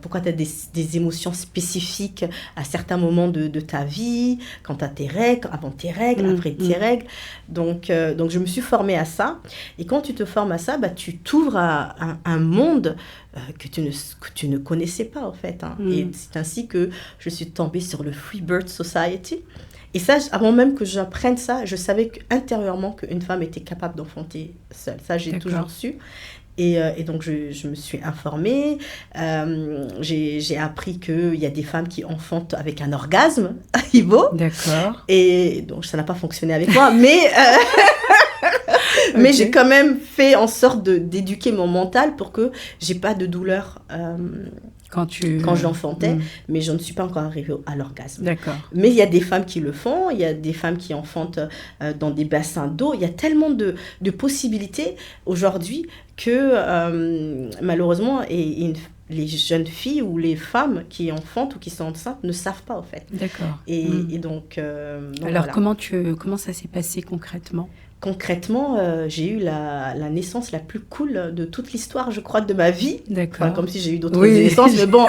[SPEAKER 2] pourquoi tu as des émotions spécifiques à certains moments de ta vie, quand tu as tes règles, avant tes règles, après tes règles. Donc je me suis formée à ça, et quand tu te formes à ça, tu t'ouvres à un monde que tu ne connaissais pas, en fait. Et c'est ainsi que je suis tombée sur le Freebirth Society. Et ça, avant même que j'apprenne ça, je savais intérieurement qu'une femme était capable d'enfanter seule. Ça, j'ai toujours su. Et donc, je me suis informée. J'ai appris qu'il y a des femmes qui enfantent avec un orgasme, Hibo. D'accord. Et donc, ça n'a pas fonctionné avec moi, mais... Mais j'ai quand même fait en sorte d'éduquer mon mental pour que j'ai pas de douleur quand j'enfantais, mais je ne suis pas encore arrivée à l'orgasme. D'accord. Mais il y a des femmes qui le font, il y a des femmes qui enfantent dans des bassins d'eau. Il y a tellement de possibilités aujourd'hui que malheureusement, les jeunes filles ou les femmes qui enfantent ou qui sont enceintes ne savent pas, en fait. D'accord. Et donc
[SPEAKER 1] alors, voilà. Comment ça s'est passé concrètement ?
[SPEAKER 2] Concrètement, j'ai eu la naissance la plus cool de toute l'histoire, je crois, de ma vie. D'accord. Enfin, comme si j'ai eu d'autres naissances, mais bon.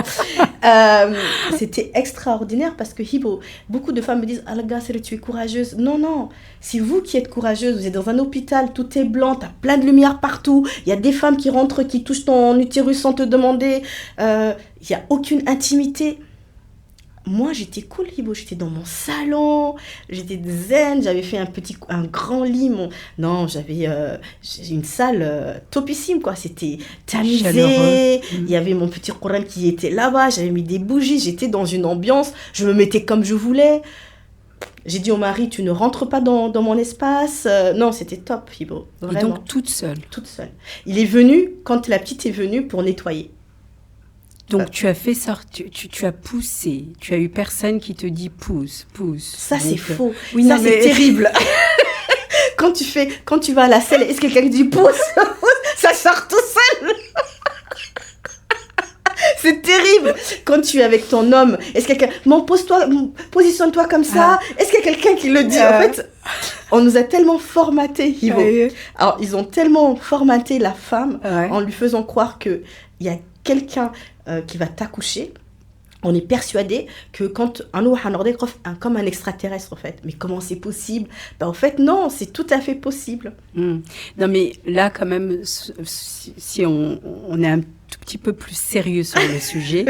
[SPEAKER 2] C'était extraordinaire parce que, Hibo, beaucoup de femmes me disent « Alga, tu es courageuse ». Non, c'est vous qui êtes courageuse. Vous êtes dans un hôpital, tout est blanc, tu as plein de lumière partout. Il y a des femmes qui rentrent, qui touchent ton utérus sans te demander. Il n'y a aucune intimité. Moi, j'étais cool, Hibo. J'étais dans mon salon, j'étais zen, j'avais fait un grand lit. J'avais une salle topissime, quoi. C'était tamisé. Il y avait mon petit Coran qui était là-bas. J'avais mis des bougies. J'étais dans une ambiance. Je me mettais comme je voulais. J'ai dit au mari, tu ne rentres pas dans mon espace. Non, c'était top, Hibo. Vraiment.
[SPEAKER 1] Et donc, toute seule.
[SPEAKER 2] Toute seule. Il est venu, quand la petite est venue, pour nettoyer.
[SPEAKER 1] Donc, tu as fait sortir, tu as poussé, tu as eu personne qui te dit pousse.
[SPEAKER 2] Ça, c'est faux. Oui, ça, c'est terrible. Quand tu vas à la selle, est-ce que quelqu'un dit pousse? Ça sort tout seul. C'est terrible. Quand tu es avec ton homme, est-ce que quelqu'un... positionne-toi comme ça. Est-ce qu'il y a quelqu'un qui le dit? En fait, on nous a tellement formaté, Hibo. Alors, ils ont tellement formaté la femme en lui faisant croire qu'il y a quelqu'un qui va t'accoucher. On est persuadé que quand comme un extraterrestre, en fait. Mais comment c'est possible? En fait, non, c'est tout à fait possible.
[SPEAKER 1] Non, mais là, quand même, si on est un tout petit peu plus sérieux sur le sujet,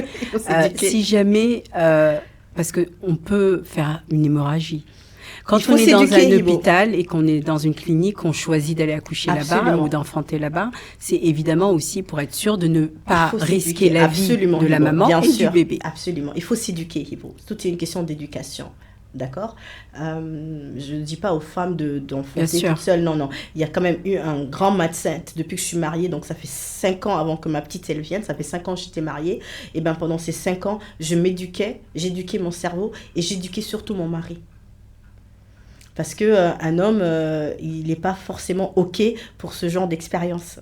[SPEAKER 1] si jamais... parce qu'on peut faire une hémorragie. Quand on est dans un hôpital et qu'on est dans une clinique, on choisit d'aller accoucher là-bas ou d'enfanter là-bas, c'est évidemment aussi pour être sûr de ne pas risquer la vie de la maman et du bébé.
[SPEAKER 2] Absolument. Il faut s'éduquer, Hibo. Tout est une question d'éducation. D'accord. Je ne dis pas aux femmes d'enfanter toutes seules. Non. Il y a quand même eu un grand mindset depuis que je suis mariée. Donc, ça fait 5 ans avant que ma petite, elle vienne. Ça fait 5 ans que j'étais mariée. Et bien, pendant ces 5 ans, je m'éduquais. J'éduquais mon cerveau et j'éduquais surtout mon mari. parce qu'un homme, il n'est pas forcément OK pour ce genre d'expérience.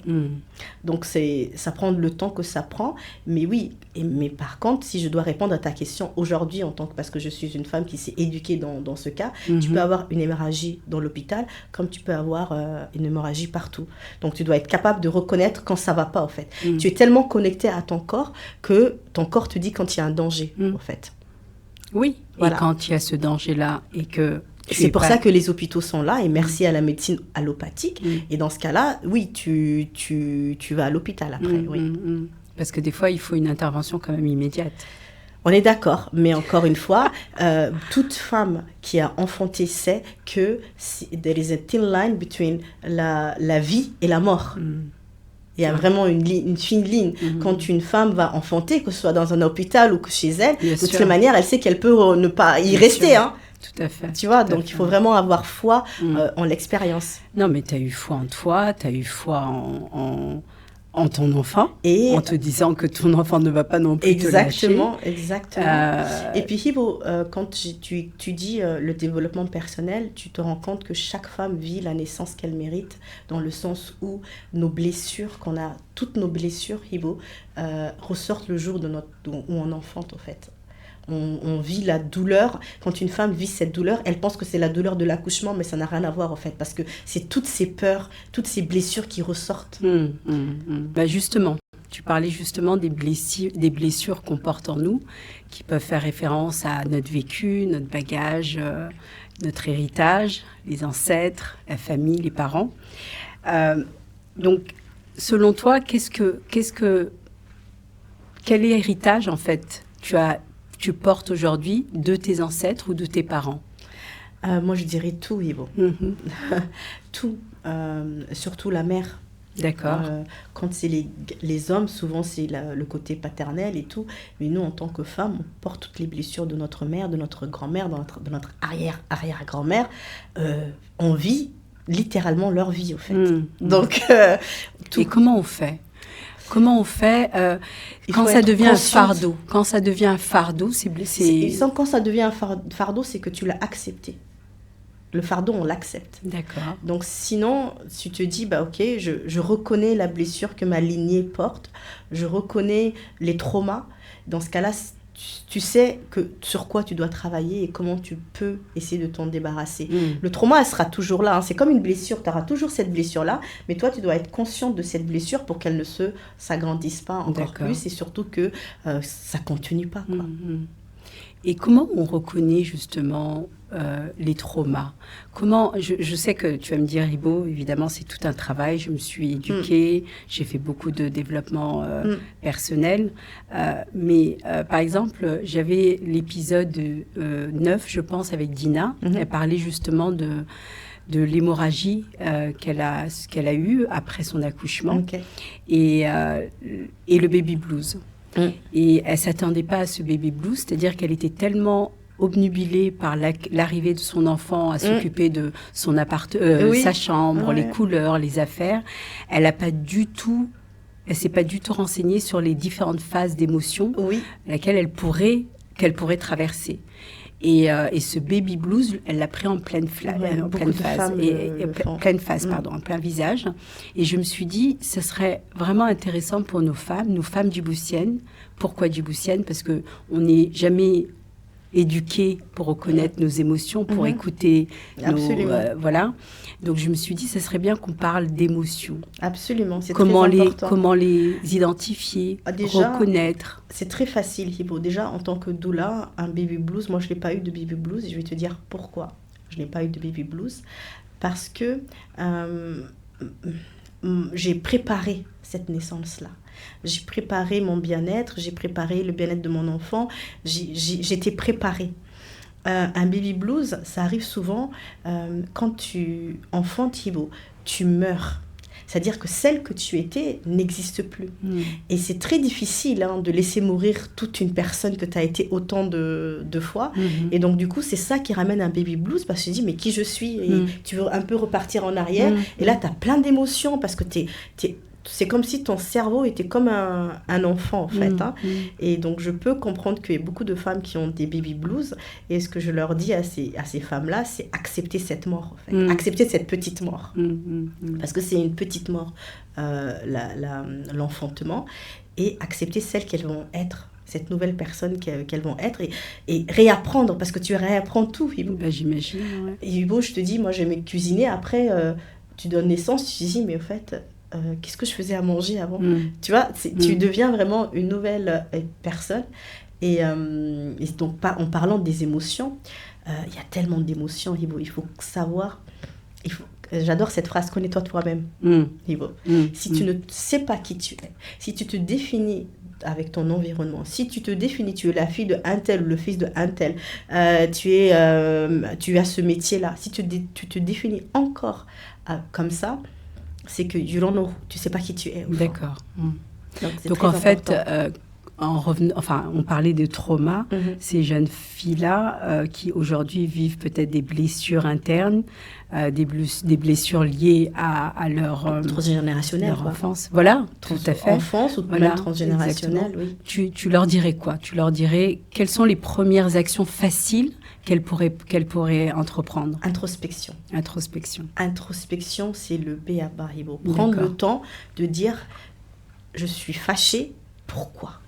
[SPEAKER 2] Donc, ça prend le temps que ça prend. Mais oui, mais par contre, si je dois répondre à ta question aujourd'hui, parce que je suis une femme qui s'est éduquée dans ce cas, tu peux avoir une hémorragie dans l'hôpital, comme tu peux avoir une hémorragie partout. Donc, tu dois être capable de reconnaître quand ça ne va pas, en fait. Tu es tellement connecté à ton corps que ton corps te dit quand il y a un danger, en fait.
[SPEAKER 1] Oui, voilà. Et quand il y a ce danger-là et que...
[SPEAKER 2] C'est pour ça que les hôpitaux sont là, et merci à la médecine allopathique. Et dans ce cas-là, oui, tu vas à l'hôpital après, oui.
[SPEAKER 1] Parce que des fois, il faut une intervention quand même immédiate.
[SPEAKER 2] On est d'accord, mais encore une fois, toute femme qui a enfanté sait que there is a thin line between la vie et la mort. Il y a vraiment une fine ligne. Quand une femme va enfanter, que ce soit dans un hôpital ou que chez elle, de toute manière, elle sait qu'elle peut ne pas y rester. Hein.
[SPEAKER 1] Tout à fait.
[SPEAKER 2] Tu vois, donc il faut vraiment avoir foi en l'expérience.
[SPEAKER 1] Non, mais tu as eu foi en toi, tu as eu foi en ton enfant, en te disant que ton enfant ne va pas non plus te lâcher.
[SPEAKER 2] Exactement. Et puis, Hibo, quand tu dis le développement personnel, tu te rends compte que chaque femme vit la naissance qu'elle mérite, dans le sens où nos blessures, toutes nos blessures, Hibo, ressortent le jour où on enfante, en fait. On vit la douleur. Quand une femme vit cette douleur, elle pense que c'est la douleur de l'accouchement, mais ça n'a rien à voir en fait, parce que c'est toutes ces peurs, toutes ces blessures qui ressortent.
[SPEAKER 1] Bah justement, tu parlais justement des blessures qu'on porte en nous, qui peuvent faire référence à notre vécu, notre bagage, notre héritage, les ancêtres, la famille, les parents. Donc, selon toi, quel héritage en fait tu portes aujourd'hui de tes ancêtres ou de tes parents?
[SPEAKER 2] Moi, je dirais tout, Ivo. Tout. Surtout la mère.
[SPEAKER 1] D'accord.
[SPEAKER 2] Quand c'est les hommes, souvent, c'est le côté paternel et tout. Mais nous, en tant que femmes, on porte toutes les blessures de notre mère, de notre grand-mère, de notre arrière-grand-mère. On vit littéralement leur vie, au fait. Donc,
[SPEAKER 1] tout. Et comment on fait quand ça devient un fardeau? Quand ça devient un fardeau,
[SPEAKER 2] quand ça devient un fardeau, c'est que tu l'as accepté. Le fardeau, on l'accepte.
[SPEAKER 1] D'accord.
[SPEAKER 2] Donc sinon, tu te dis, ok, je reconnais la blessure que ma lignée porte, je reconnais les traumas. Dans ce cas-là, tu sais sur quoi tu dois travailler et comment tu peux essayer de t'en débarrasser. Le trauma, elle sera toujours là. Hein. C'est comme une blessure. Tu auras toujours cette blessure-là. Mais toi, tu dois être consciente de cette blessure pour qu'elle ne s'agrandisse pas encore plus. Et surtout que ça ne continue pas. Quoi.
[SPEAKER 1] Et comment on reconnaît justement les traumas? Je sais que tu vas me dire, Ibo, évidemment, c'est tout un travail. Je me suis éduquée, j'ai fait beaucoup de développement personnel. Mais par exemple, j'avais l'épisode 9, je pense, avec Dina. Elle parlait justement de l'hémorragie qu'elle a eue après son accouchement et le baby blues. Et elle ne s'attendait pas à ce baby blues, c'est-à-dire qu'elle était tellement obnubilée par l'arrivée de son enfant à s'occuper de son sa chambre, les couleurs, les affaires. Elle s'est pas du tout renseignée sur les différentes phases d'émotion qu'elle pourrait traverser. Et ce baby blues, elle l'a pris en pleine phase, en plein visage. Et je me suis dit, ce serait vraiment intéressant pour nos femmes djiboutiennes. Pourquoi djiboutiennes? Parce que on n'est jamais éduqués pour reconnaître nos émotions, pour écouter voilà. Donc je me suis dit, ce serait bien qu'on parle d'émotions.
[SPEAKER 2] Absolument, c'est très important.
[SPEAKER 1] Comment les identifier, reconnaître.
[SPEAKER 2] C'est très facile, Hibo. Déjà, en tant que doula, un baby blues, moi je n'ai pas eu de baby blues et je vais te dire pourquoi je n'ai pas eu de baby blues. Parce que j'ai préparé cette naissance-là. J'ai préparé mon bien-être, j'ai préparé le bien-être de mon enfant, j'étais préparée. Un baby blues, ça arrive souvent quand tu enfantes, Hibo, tu meurs. C'est-à-dire que celle que tu étais n'existe plus. Et c'est très difficile de laisser mourir toute une personne que tu as été autant de fois. Et donc, du coup, c'est ça qui ramène un baby blues parce que tu te dis, mais qui je suis? Et tu veux un peu repartir en arrière. Et là, tu as plein d'émotions parce que c'est comme si ton cerveau était comme un enfant, en fait. Hein. Et donc, je peux comprendre qu'il y a beaucoup de femmes qui ont des baby blues. Et ce que je leur dis à ces femmes-là, c'est accepter cette mort, en fait. Accepter cette petite mort. Parce que c'est une petite mort, l'enfantement. Et accepter celle qu'elles vont être, cette nouvelle personne qu'elles vont être. Et réapprendre, parce que tu réapprends tout, Hibo.
[SPEAKER 1] Ben, j'imagine, ouais.
[SPEAKER 2] Et Hibo, je te dis, moi, j'aimais cuisiner. Après, tu donnes naissance, tu te dis, mais au fait... qu'est-ce que je faisais à manger avant tu vois, tu deviens vraiment une nouvelle personne et donc en parlant des émotions, il y a tellement d'émotions, Hibo. Il faut savoir, j'adore cette phrase, connais-toi toi-même, Hibo. Si tu ne sais pas qui tu es, si tu te définis avec ton environnement, si tu te définis, tu es la fille de un tel ou le fils de un tel, tu as ce métier-là, si tu te définis encore comme ça, c'est que tu ne sais pas qui tu es.
[SPEAKER 1] D'accord. Donc en fait, on parlait de trauma, ces jeunes filles-là qui aujourd'hui vivent peut-être des blessures internes, des blessures liées à leur
[SPEAKER 2] transgénérationnelle,
[SPEAKER 1] leur enfance. Voilà, tout à fait.
[SPEAKER 2] Enfance ou même transgénérationnelle, oui.
[SPEAKER 1] Tu leur dirais quoi? Tu leur dirais quelles sont les premières actions faciles qu'elle pourrait entreprendre?
[SPEAKER 2] Introspection. Introspection, c'est le B à bas. Prendre le temps de dire, je suis fâchée, pourquoi?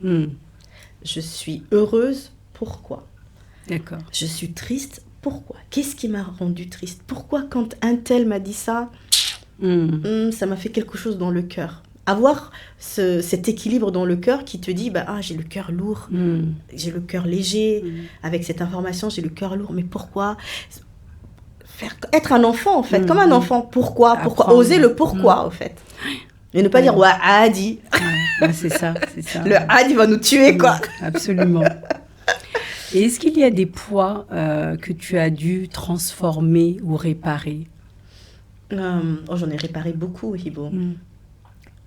[SPEAKER 2] Je suis heureuse, pourquoi?
[SPEAKER 1] D'accord.
[SPEAKER 2] Je suis triste, pourquoi? Qu'est-ce qui m'a rendue triste? Pourquoi quand un tel m'a dit ça, ça m'a fait quelque chose dans le cœur? Avoir cet équilibre dans le cœur qui te dit, j'ai le cœur lourd, j'ai le cœur léger, avec cette information, j'ai le cœur lourd, mais pourquoi? Être un enfant, en fait, comme un enfant. Pourquoi? Oser le pourquoi, en fait. Et ne pas dire, ouais, Adi.
[SPEAKER 1] Ouais, c'est ça.
[SPEAKER 2] Le Adi va nous tuer, quoi.
[SPEAKER 1] Absolument. Et est-ce qu'il y a des poids que tu as dû transformer ou réparer?
[SPEAKER 2] J'en ai réparé beaucoup, Hibo.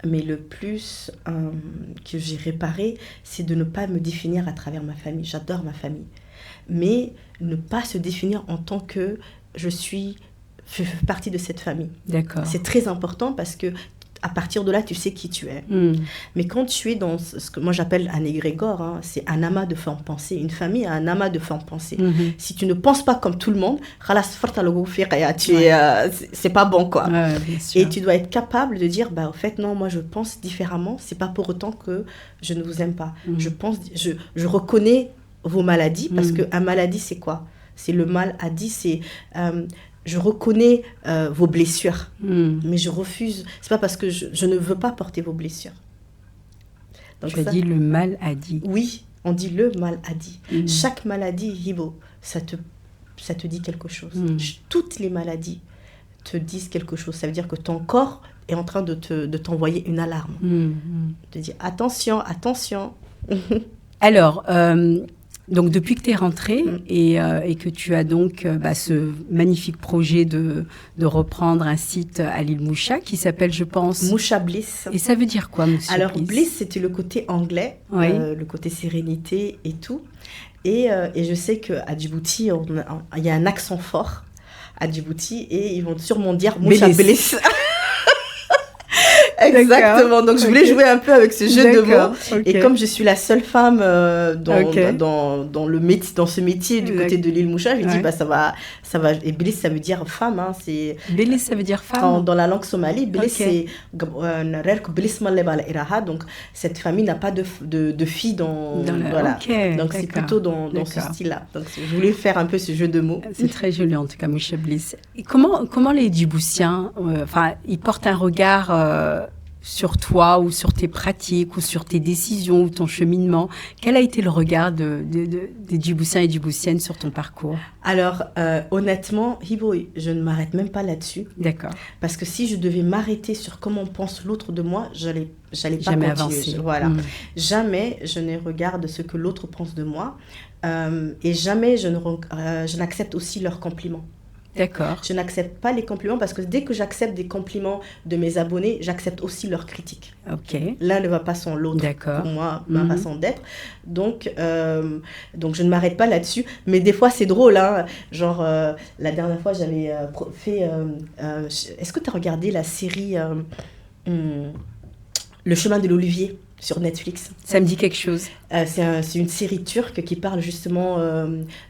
[SPEAKER 2] Mais le plus que j'ai réparé, c'est de ne pas me définir à travers ma famille. J'adore ma famille. Mais ne pas se définir en tant que je fais partie de cette famille.
[SPEAKER 1] D'accord.
[SPEAKER 2] C'est très important parce que à partir de là, tu sais qui tu es. Mais quand tu es dans ce que moi j'appelle un égrégore, c'est un amas de formes pensées. Une famille a un amas de formes pensées. Si tu ne penses pas comme tout le monde, c'est pas bon, quoi.
[SPEAKER 1] Ouais,
[SPEAKER 2] et tu dois être capable de dire, au fait, non, moi je pense différemment. C'est pas pour autant que je ne vous aime pas. Je reconnais vos maladies parce qu'une maladie, c'est quoi? C'est le mal a dit, c'est... je reconnais vos blessures, mais je refuse. C'est pas parce que je ne veux pas porter vos blessures.
[SPEAKER 1] Donc tu as dit le mal a dit.
[SPEAKER 2] Oui, on dit le mal a dit. Chaque maladie, Hibo, ça te dit quelque chose. Toutes les maladies te disent quelque chose. Ça veut dire que ton corps est en train de t'envoyer une alarme. De dire attention, attention.
[SPEAKER 1] Alors... donc, depuis que tu es rentrée et que tu as donc ce magnifique projet de reprendre un site à l'île Moucha qui s'appelle, je pense...
[SPEAKER 2] Moucha Bliss.
[SPEAKER 1] Et ça veut dire quoi, Moucha Bliss?
[SPEAKER 2] Alors, Bliss, c'était le côté anglais, le côté sérénité et tout. Et je sais qu'à Djibouti, il y a un accent fort à Djibouti et ils vont sûrement dire Moucha Bliss. Exactement, donc je voulais jouer un peu avec ce jeu de mots. Et comme je suis la seule femme dans ce métier du côté de l'île Moucha, je dis ça va. Et Bliss, ça veut dire femme.
[SPEAKER 1] Bliss, ça veut dire femme.
[SPEAKER 2] Dans la langue somali, Bliss, c'est donc cette famille n'a pas de fille voilà. Donc c'est plutôt dans ce style-là. Donc je voulais faire un peu ce jeu de mots.
[SPEAKER 1] C'est très joli en tout cas, Moucha Bliss. Et comment les Djiboutiens, ils portent un regard sur toi ou sur tes pratiques ou sur tes décisions ou ton cheminement? Quel a été le regard des Djiboutiens et Djiboutiennes sur ton parcours?
[SPEAKER 2] Alors, honnêtement, Hibo, je ne m'arrête même pas là-dessus.
[SPEAKER 1] D'accord.
[SPEAKER 2] Parce que si je devais m'arrêter sur comment pense l'autre de moi, j'allais pas
[SPEAKER 1] jamais
[SPEAKER 2] continuer.
[SPEAKER 1] avancer.
[SPEAKER 2] Voilà. Jamais je ne regarde ce que l'autre pense de moi et jamais je n'accepte aussi leurs compliments.
[SPEAKER 1] D'accord.
[SPEAKER 2] Je n'accepte pas les compliments parce que dès que j'accepte des compliments de mes abonnés, j'accepte aussi leurs critiques.
[SPEAKER 1] Ok.
[SPEAKER 2] L'un ne va pas sans l'autre.
[SPEAKER 1] D'accord.
[SPEAKER 2] Pour moi, ma façon d'être. Donc, je ne m'arrête pas là-dessus. Mais des fois, c'est drôle. Genre, la dernière fois, j'avais fait... est-ce que tu as regardé la série Le chemin de l'Olivier sur Netflix.
[SPEAKER 1] Ça me dit quelque chose.
[SPEAKER 2] C'est une série turque qui parle justement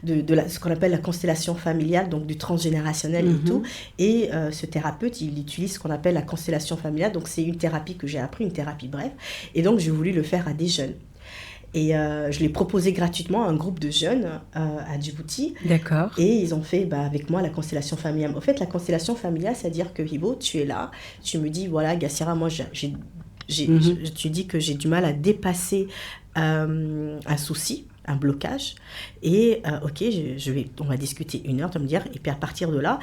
[SPEAKER 2] ce qu'on appelle la constellation familiale, donc du transgénérationnel et tout. Et ce thérapeute, il utilise ce qu'on appelle la constellation familiale. Donc c'est une thérapie que j'ai appris, une thérapie brève. Et donc j'ai voulu le faire à des jeunes. Et je l'ai proposé gratuitement à un groupe de jeunes à Djibouti.
[SPEAKER 1] D'accord.
[SPEAKER 2] Et ils ont fait avec moi la constellation familiale. En fait, la constellation familiale, c'est-à-dire que Hibo, tu es là, tu me dis, voilà, Gassira, moi, tu dis que j'ai du mal à dépasser un souci, un blocage. Et ok, on va discuter 1 heure, tu vas me dire, et puis à partir de là,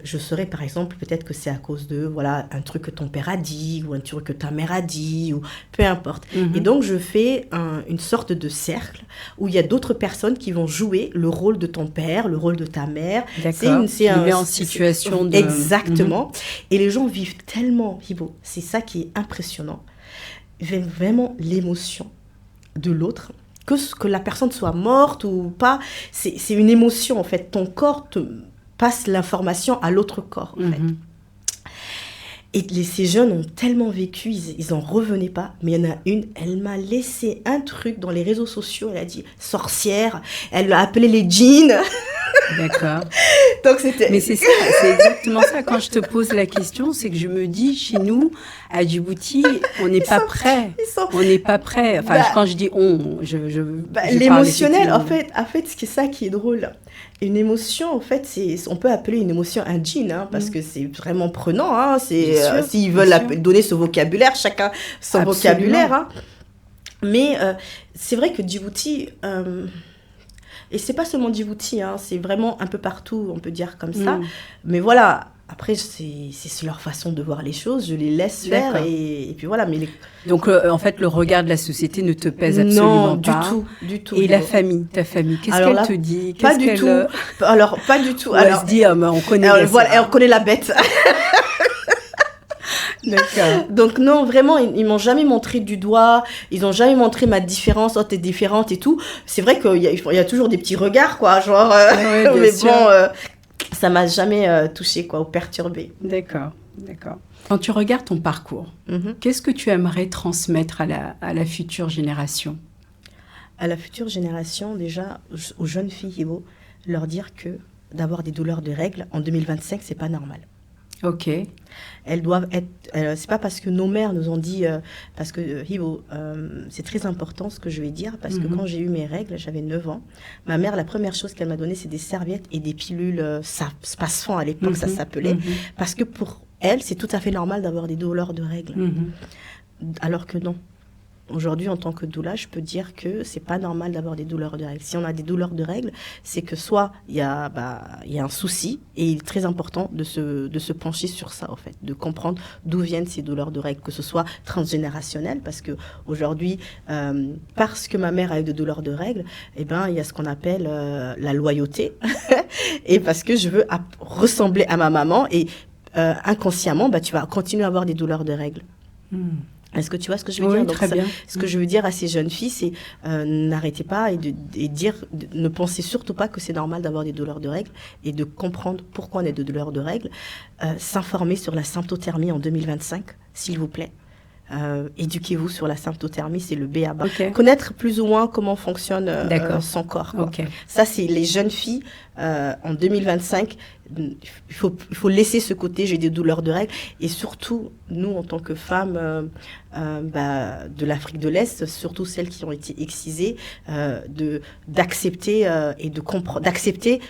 [SPEAKER 2] je saurais par exemple, peut-être que c'est à cause de, voilà, un truc que ton père a dit, ou un truc que ta mère a dit, ou peu importe. Et donc, je fais une sorte de cercle où il y a d'autres personnes qui vont jouer le rôle de ton père, le rôle de ta mère.
[SPEAKER 1] D'accord, tu les mets en situation de...
[SPEAKER 2] Exactement. Et les gens vivent tellement, Hibo, c'est ça qui est impressionnant, vraiment l'émotion de l'autre, que la personne soit morte ou pas, c'est une émotion en fait. Ton corps te passe l'information à l'autre corps en fait. Et ces jeunes ont tellement vécu, ils en revenaient pas. Mais il y en a une, elle m'a laissé un truc dans les réseaux sociaux. Elle a dit sorcière. Elle l'a appelé les djinns.
[SPEAKER 1] D'accord.
[SPEAKER 2] Donc c'était...
[SPEAKER 1] Mais c'est ça, c'est exactement ça. Quand je te pose la question, c'est que je me dis, chez nous, à Djibouti, on n'est pas prêt. On n'est pas prêt. Enfin, quand je dis on, je
[SPEAKER 2] l'émotionnel, en fait, c'est ça qui est drôle. Une émotion, en fait, on peut appeler une émotion un djinn, hein, parce que c'est vraiment prenant. Hein, s'ils veulent donner ce vocabulaire, chacun son vocabulaire. Hein. Mais c'est vrai que Djibouti... et c'est pas seulement Djibouti, hein, c'est vraiment un peu partout, on peut dire comme ça. Mais voilà, après, c'est leur façon de voir les choses, je les laisse faire et puis voilà. Mais
[SPEAKER 1] Donc, en fait, le regard de la société ne te pèse absolument pas.
[SPEAKER 2] Non, du tout.
[SPEAKER 1] Et la famille, ta famille, qu'est-ce qu'elle te dit?
[SPEAKER 2] Pas du tout. Alors, pas du tout.
[SPEAKER 1] Elle se dit, on connaît
[SPEAKER 2] voilà, on connaît la bête.
[SPEAKER 1] D'accord.
[SPEAKER 2] Donc non, vraiment, ils m'ont jamais montré du doigt, ils ont jamais montré ma différence, oh t'es différente et tout. C'est vrai qu'il y a toujours des petits regards, quoi, genre, mais sûr. Bon, ça m'a jamais touchée, quoi, ou perturbée.
[SPEAKER 1] D'accord. Quand tu regardes ton parcours, qu'est-ce que tu aimerais transmettre à la future génération?
[SPEAKER 2] À la future génération, déjà, aux jeunes filles, Hibo, leur dire que d'avoir des douleurs de règles en 2025, c'est pas normal.
[SPEAKER 1] Ok.
[SPEAKER 2] Elles doivent être... c'est pas parce que nos mères nous ont dit... parce que, Hibo, c'est très important ce que je vais dire, parce que quand j'ai eu mes règles, j'avais 9 ans. Ma mère, la première chose qu'elle m'a donnée, c'est des serviettes et des pilules Spasfon, à l'époque, ça s'appelait. Parce que pour elle, c'est tout à fait normal d'avoir des douleurs de règles. Alors que non. Aujourd'hui, en tant que doula, je peux dire que c'est pas normal d'avoir des douleurs de règles. Si on a des douleurs de règles, c'est que soit il y a un souci, et il est très important de se pencher sur ça, en fait, de comprendre d'où viennent ces douleurs de règles, que ce soit transgénérationnel, parce que aujourd'hui, parce que ma mère a eu des douleurs de règles, eh ben, il y a ce qu'on appelle la loyauté, et parce que je veux ressembler à ma maman, et inconsciemment, tu vas continuer à avoir des douleurs de règles. Est-ce que tu vois ce que je veux dire? Donc,
[SPEAKER 1] très bien.
[SPEAKER 2] Ce que je veux dire à ces jeunes filles, c'est n'arrêtez pas ne pensez surtout pas que c'est normal d'avoir des douleurs de règles et de comprendre pourquoi on a des douleurs de règles. S'informer sur la symptothermie en 2025, s'il vous plaît. Éduquez-vous sur la symptothermie, c'est le b.a.-ba. Connaître plus ou moins comment fonctionne son corps. Ça, c'est les jeunes filles en 2025. Il faut laisser ce côté, j'ai des douleurs de règles. Et surtout, nous, en tant que femmes de l'Afrique de l'Est, surtout celles qui ont été excisées, d'accepter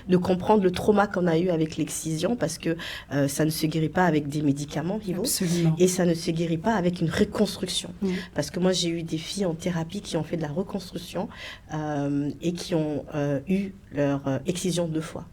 [SPEAKER 2] de comprendre le trauma qu'on a eu avec l'excision, parce que ça ne se guérit pas avec des médicaments,
[SPEAKER 1] Absolument.
[SPEAKER 2] Et ça ne se guérit pas avec une reconstruction. Parce que moi, j'ai eu des filles en thérapie qui ont fait de la reconstruction et qui ont eu leur excision 2 fois.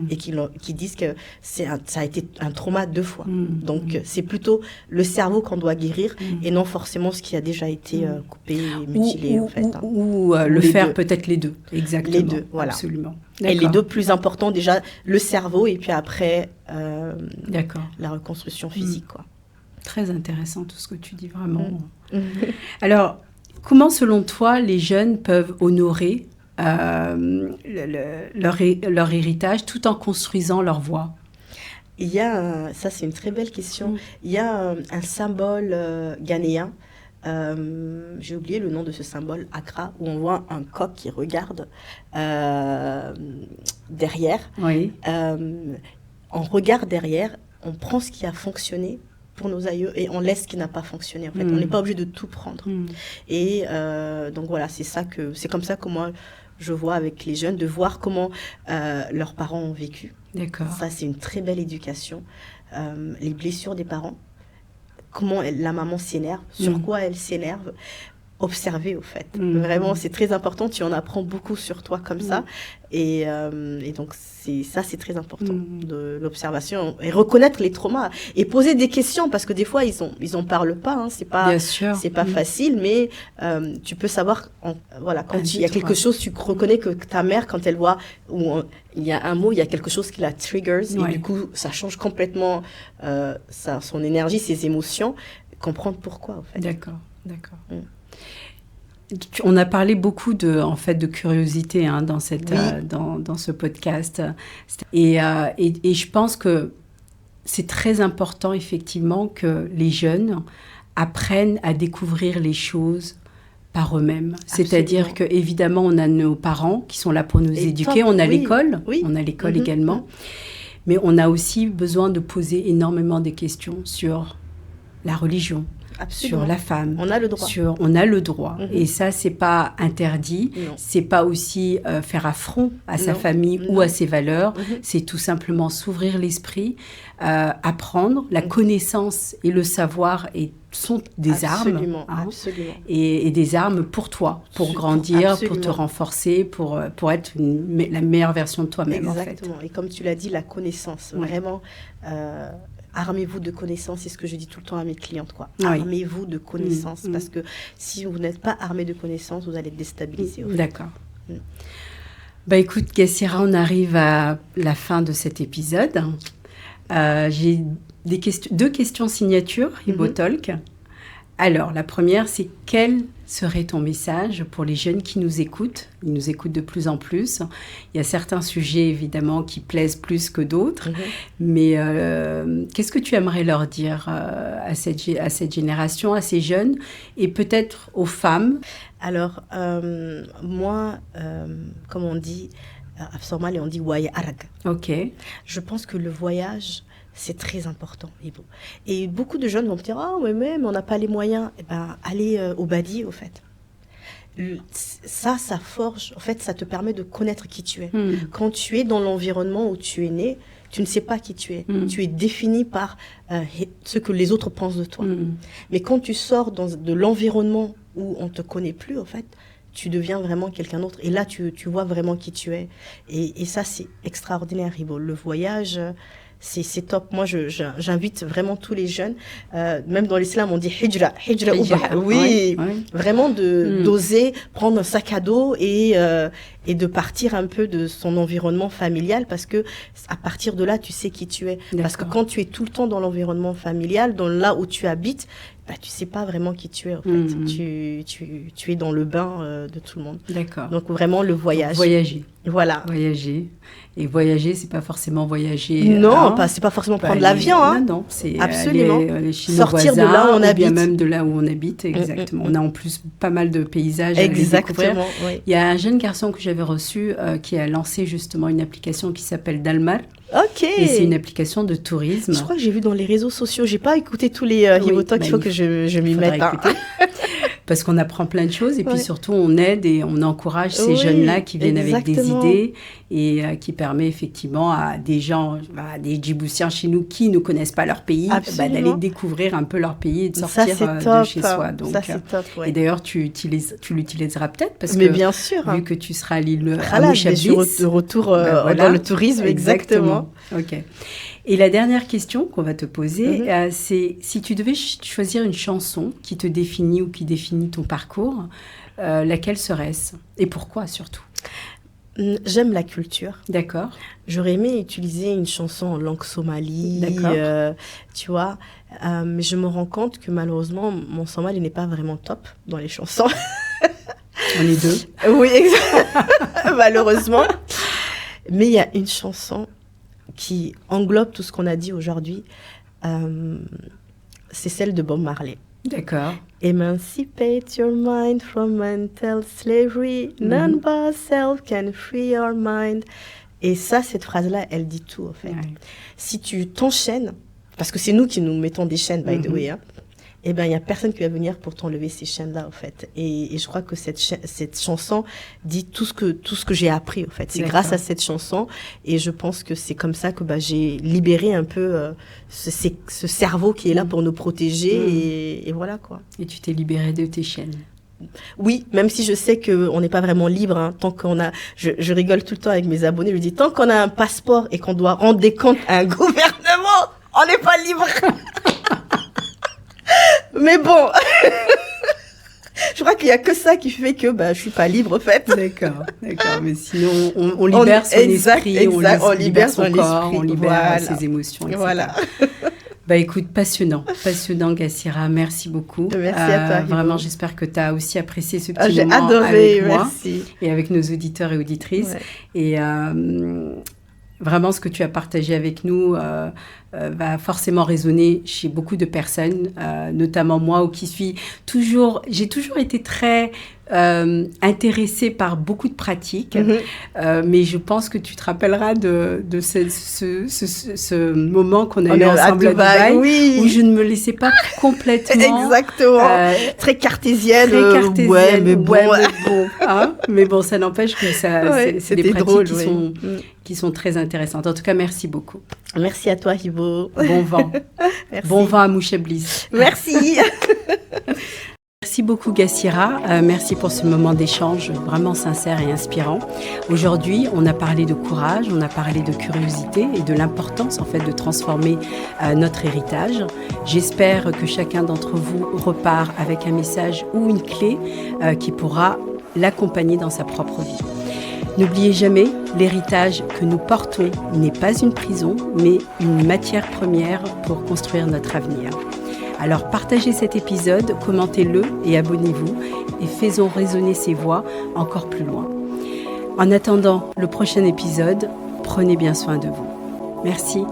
[SPEAKER 2] Et qui disent que ça a été un trauma 2 fois. Donc, c'est plutôt le cerveau qu'on doit guérir et non forcément ce qui a déjà été coupé et mutilé, en fait.
[SPEAKER 1] Ou le faire, peut-être les deux. Exactement.
[SPEAKER 2] Les deux, voilà.
[SPEAKER 1] Absolument.
[SPEAKER 2] Et les deux plus importants, déjà, le cerveau et puis après, la reconstruction physique, quoi.
[SPEAKER 1] Très intéressant tout ce que tu dis, vraiment. Alors, comment, selon toi, les jeunes peuvent honorer leur héritage tout en construisant leur voie?
[SPEAKER 2] Il y a ça c'est une très belle question. Il y a un symbole ghanéen. J'ai oublié le nom de ce symbole, Accra, où on voit un coq qui regarde derrière.
[SPEAKER 1] Oui.
[SPEAKER 2] On regarde derrière, on prend ce qui a fonctionné pour nos aïeux et on laisse ce qui n'a pas fonctionné. En fait, on n'est pas obligé de tout prendre. Et donc voilà, c'est comme ça que moi je vois avec les jeunes, de voir comment leurs parents ont vécu.
[SPEAKER 1] D'accord.
[SPEAKER 2] Ça, c'est une très belle éducation. Les blessures des parents, comment la maman s'énerve, sur quoi elle s'énerve. Observer, au fait. Vraiment, c'est très important. Tu en apprends beaucoup sur toi comme ça. Et donc, c'est très important, de l'observation. Et reconnaître les traumas. Et poser des questions, parce que des fois, ils en parlent pas. Hein. C'est pas facile, mais tu peux savoir, voilà, quand il y a quelque chose, tu reconnais que ta mère, quand elle voit, il y a un mot, il y a quelque chose qui la triggers, et du coup, ça change complètement son énergie, ses émotions. Comprendre pourquoi, en fait.
[SPEAKER 1] D'accord. On a parlé beaucoup de curiosité dans ce podcast. Et je pense que c'est très important, effectivement, que les jeunes apprennent à découvrir les choses par eux-mêmes. Absolument. C'est-à-dire qu'évidemment, on a nos parents qui sont là pour nous éduquer. On a l'école. On a l'école également. Mais on a aussi besoin de poser énormément de questions sur la religion.
[SPEAKER 2] Absolument.
[SPEAKER 1] Sur la femme.
[SPEAKER 2] On a le droit.
[SPEAKER 1] On a le droit. Et ça, c'est pas interdit. Non. C'est pas aussi faire affront à sa famille ou à ses valeurs. C'est tout simplement s'ouvrir l'esprit, apprendre. La connaissance et le savoir sont des armes.
[SPEAKER 2] Absolument.
[SPEAKER 1] Et des armes pour toi, pour grandir, pour te renforcer, pour être la meilleure version de toi-même.
[SPEAKER 2] Exactement.
[SPEAKER 1] En fait.
[SPEAKER 2] Et comme tu l'as dit, la connaissance. Vraiment... armez-vous de connaissances, c'est ce que je dis tout le temps à mes clientes, quoi. Armez-vous de connaissances, parce que si vous n'êtes pas armé de connaissances, vous allez être déstabilisé.
[SPEAKER 1] D'accord. Bah écoute, Gassira, on arrive à la fin de cet épisode. J'ai deux questions signatures, Hibotalk. Alors, la première, c'est quel serait ton message pour les jeunes qui nous écoutent? Ils nous écoutent de plus en plus. Il y a certains sujets, évidemment, qui plaisent plus que d'autres. Mais qu'est-ce que tu aimerais leur dire à cette génération, à ces jeunes, et peut-être aux femmes?
[SPEAKER 2] Alors, moi, comme on dit, en somalais, on dit « waya arag ».
[SPEAKER 1] Ok.
[SPEAKER 2] Je pense que le voyage... c'est très important. Et beaucoup de jeunes vont me dire « Ah, mais on n'a pas les moyens. » Eh bien, allez au Badi, au fait. Ça forge, en fait, ça te permet de connaître qui tu es. Quand tu es dans l'environnement où tu es né, tu ne sais pas qui tu es. Tu es défini par ce que les autres pensent de toi. Mais quand tu sors de l'environnement où on ne te connaît plus, en fait, tu deviens vraiment quelqu'un d'autre. Et là, tu vois vraiment qui tu es. Et ça, c'est extraordinaire, Hibo. Le voyage... C'est top. Moi, j'invite vraiment tous les jeunes, même dans l'islam, on dit hijra uba. Oui, vraiment d'oser prendre un sac à dos et de partir un peu de son environnement familial, parce que à partir de là, tu sais qui tu es. Parce que quand tu es tout le temps dans l'environnement familial, dans là où tu habites, bah, tu sais pas vraiment qui tu es, en fait. Tu es dans le bain de tout le monde.
[SPEAKER 1] D'accord.
[SPEAKER 2] Donc, vraiment, le voyage.
[SPEAKER 1] Voyager.
[SPEAKER 2] Voilà.
[SPEAKER 1] Voyager. Et voyager, c'est pas forcément voyager.
[SPEAKER 2] Non, c'est pas forcément prendre l'avion.
[SPEAKER 1] Non, c'est
[SPEAKER 2] absolument
[SPEAKER 1] aller chez nos
[SPEAKER 2] sortir
[SPEAKER 1] voisins,
[SPEAKER 2] de là où on habite.
[SPEAKER 1] Bien même de là où on habite, exactement. On a en plus pas mal de paysages à découvrir.
[SPEAKER 2] Oui.
[SPEAKER 1] Il y a un jeune garçon que j'avais reçu qui a lancé justement une application qui s'appelle Dalmar.
[SPEAKER 2] Ok.
[SPEAKER 1] Et c'est une application de tourisme.
[SPEAKER 2] Je crois que j'ai vu dans les réseaux sociaux. J'ai pas écouté tous les Hibotalk. Il faut que je m'y mette.
[SPEAKER 1] Parce qu'on apprend plein de choses et puis surtout on aide et on encourage ces jeunes-là qui viennent avec des idées et qui permet effectivement à des gens, des Djiboutiens chez nous qui ne connaissent pas leur pays, d'aller découvrir un peu leur pays et de sortir de chez soi. Donc,
[SPEAKER 2] ça, c'est top,
[SPEAKER 1] Et d'ailleurs, tu l'utiliseras peut-être parce
[SPEAKER 2] que
[SPEAKER 1] bien
[SPEAKER 2] sûr,
[SPEAKER 1] vu que tu seras à l'île
[SPEAKER 2] je suis de retour dans le tourisme, exactement.
[SPEAKER 1] Ok. Et la dernière question qu'on va te poser, c'est si tu devais choisir une chanson qui te définit ou qui définit ton parcours, laquelle serait-ce? Et pourquoi surtout?
[SPEAKER 2] J'aime la culture.
[SPEAKER 1] D'accord.
[SPEAKER 2] J'aurais aimé utiliser une chanson en langue somali, tu vois. Mais je me rends compte que malheureusement, mon somali n'est pas vraiment top dans les chansons.
[SPEAKER 1] On est deux.
[SPEAKER 2] Oui, malheureusement. Mais il y a une chanson qui englobe tout ce qu'on a dit aujourd'hui, c'est celle de Bob Marley.
[SPEAKER 1] D'accord.
[SPEAKER 2] Emancipate your mind from mental slavery. None but ourselves can free our mind. Et ça, cette phrase-là, elle dit tout, en fait. Ouais. Si tu t'enchaînes, parce que c'est nous qui nous mettons des chaînes, by the way, hein, eh bien, il n'y a personne qui va venir pour t'enlever ces chaînes-là, en fait. Et je crois que cette chanson dit tout ce que j'ai appris, en fait. C'est grâce à cette chanson. Et je pense que c'est comme ça que j'ai libéré un peu ce cerveau qui est là pour nous protéger. Et voilà, quoi.
[SPEAKER 1] Et tu t'es libérée de tes chaînes.
[SPEAKER 2] Oui, même si je sais qu'on n'est pas vraiment libre, hein, tant qu'on a... Je rigole tout le temps avec mes abonnés, je dis, tant qu'on a un passeport et qu'on doit rendre des comptes à un gouvernement, on n'est pas libre. Mais bon, je crois qu'il n'y a que ça qui fait que je suis pas libre, en fait.
[SPEAKER 1] D'accord. Mais sinon, on libère son esprit, on libère son corps, on libère ses émotions, etc. Voilà. Écoute, passionnant, Gassira. Merci beaucoup.
[SPEAKER 2] Merci à toi.
[SPEAKER 1] Vraiment, j'espère que tu as aussi apprécié ce petit moment avec moi et avec nos auditeurs et auditrices. Ouais. Et vraiment, ce que tu as partagé avec nous va forcément résonner chez beaucoup de personnes, notamment moi, j'ai toujours été très intéressée par beaucoup de pratiques, mais je pense que tu te rappelleras de ce moment qu'on a eu ensemble à Dubaï, où je ne me laissais pas complètement...
[SPEAKER 2] Exactement, très cartésienne.
[SPEAKER 1] Mais bon, ça n'empêche que c'est des pratiques qui sont très intéressantes. En tout cas, merci beaucoup.
[SPEAKER 2] Merci à toi, Hibo.
[SPEAKER 1] Bon vent. Bon vent à Moucheblis.
[SPEAKER 2] Merci.
[SPEAKER 1] Merci beaucoup, Gassira. Merci pour ce moment d'échange vraiment sincère et inspirant. Aujourd'hui, on a parlé de courage, on a parlé de curiosité et de l'importance en fait de transformer notre héritage. J'espère que chacun d'entre vous repart avec un message ou une clé qui pourra l'accompagner dans sa propre vie. N'oubliez jamais, l'héritage que nous portons n'est pas une prison, mais une matière première pour construire notre avenir. Alors partagez cet épisode, commentez-le et abonnez-vous et faisons résonner ces voix encore plus loin. En attendant le prochain épisode, prenez bien soin de vous. Merci.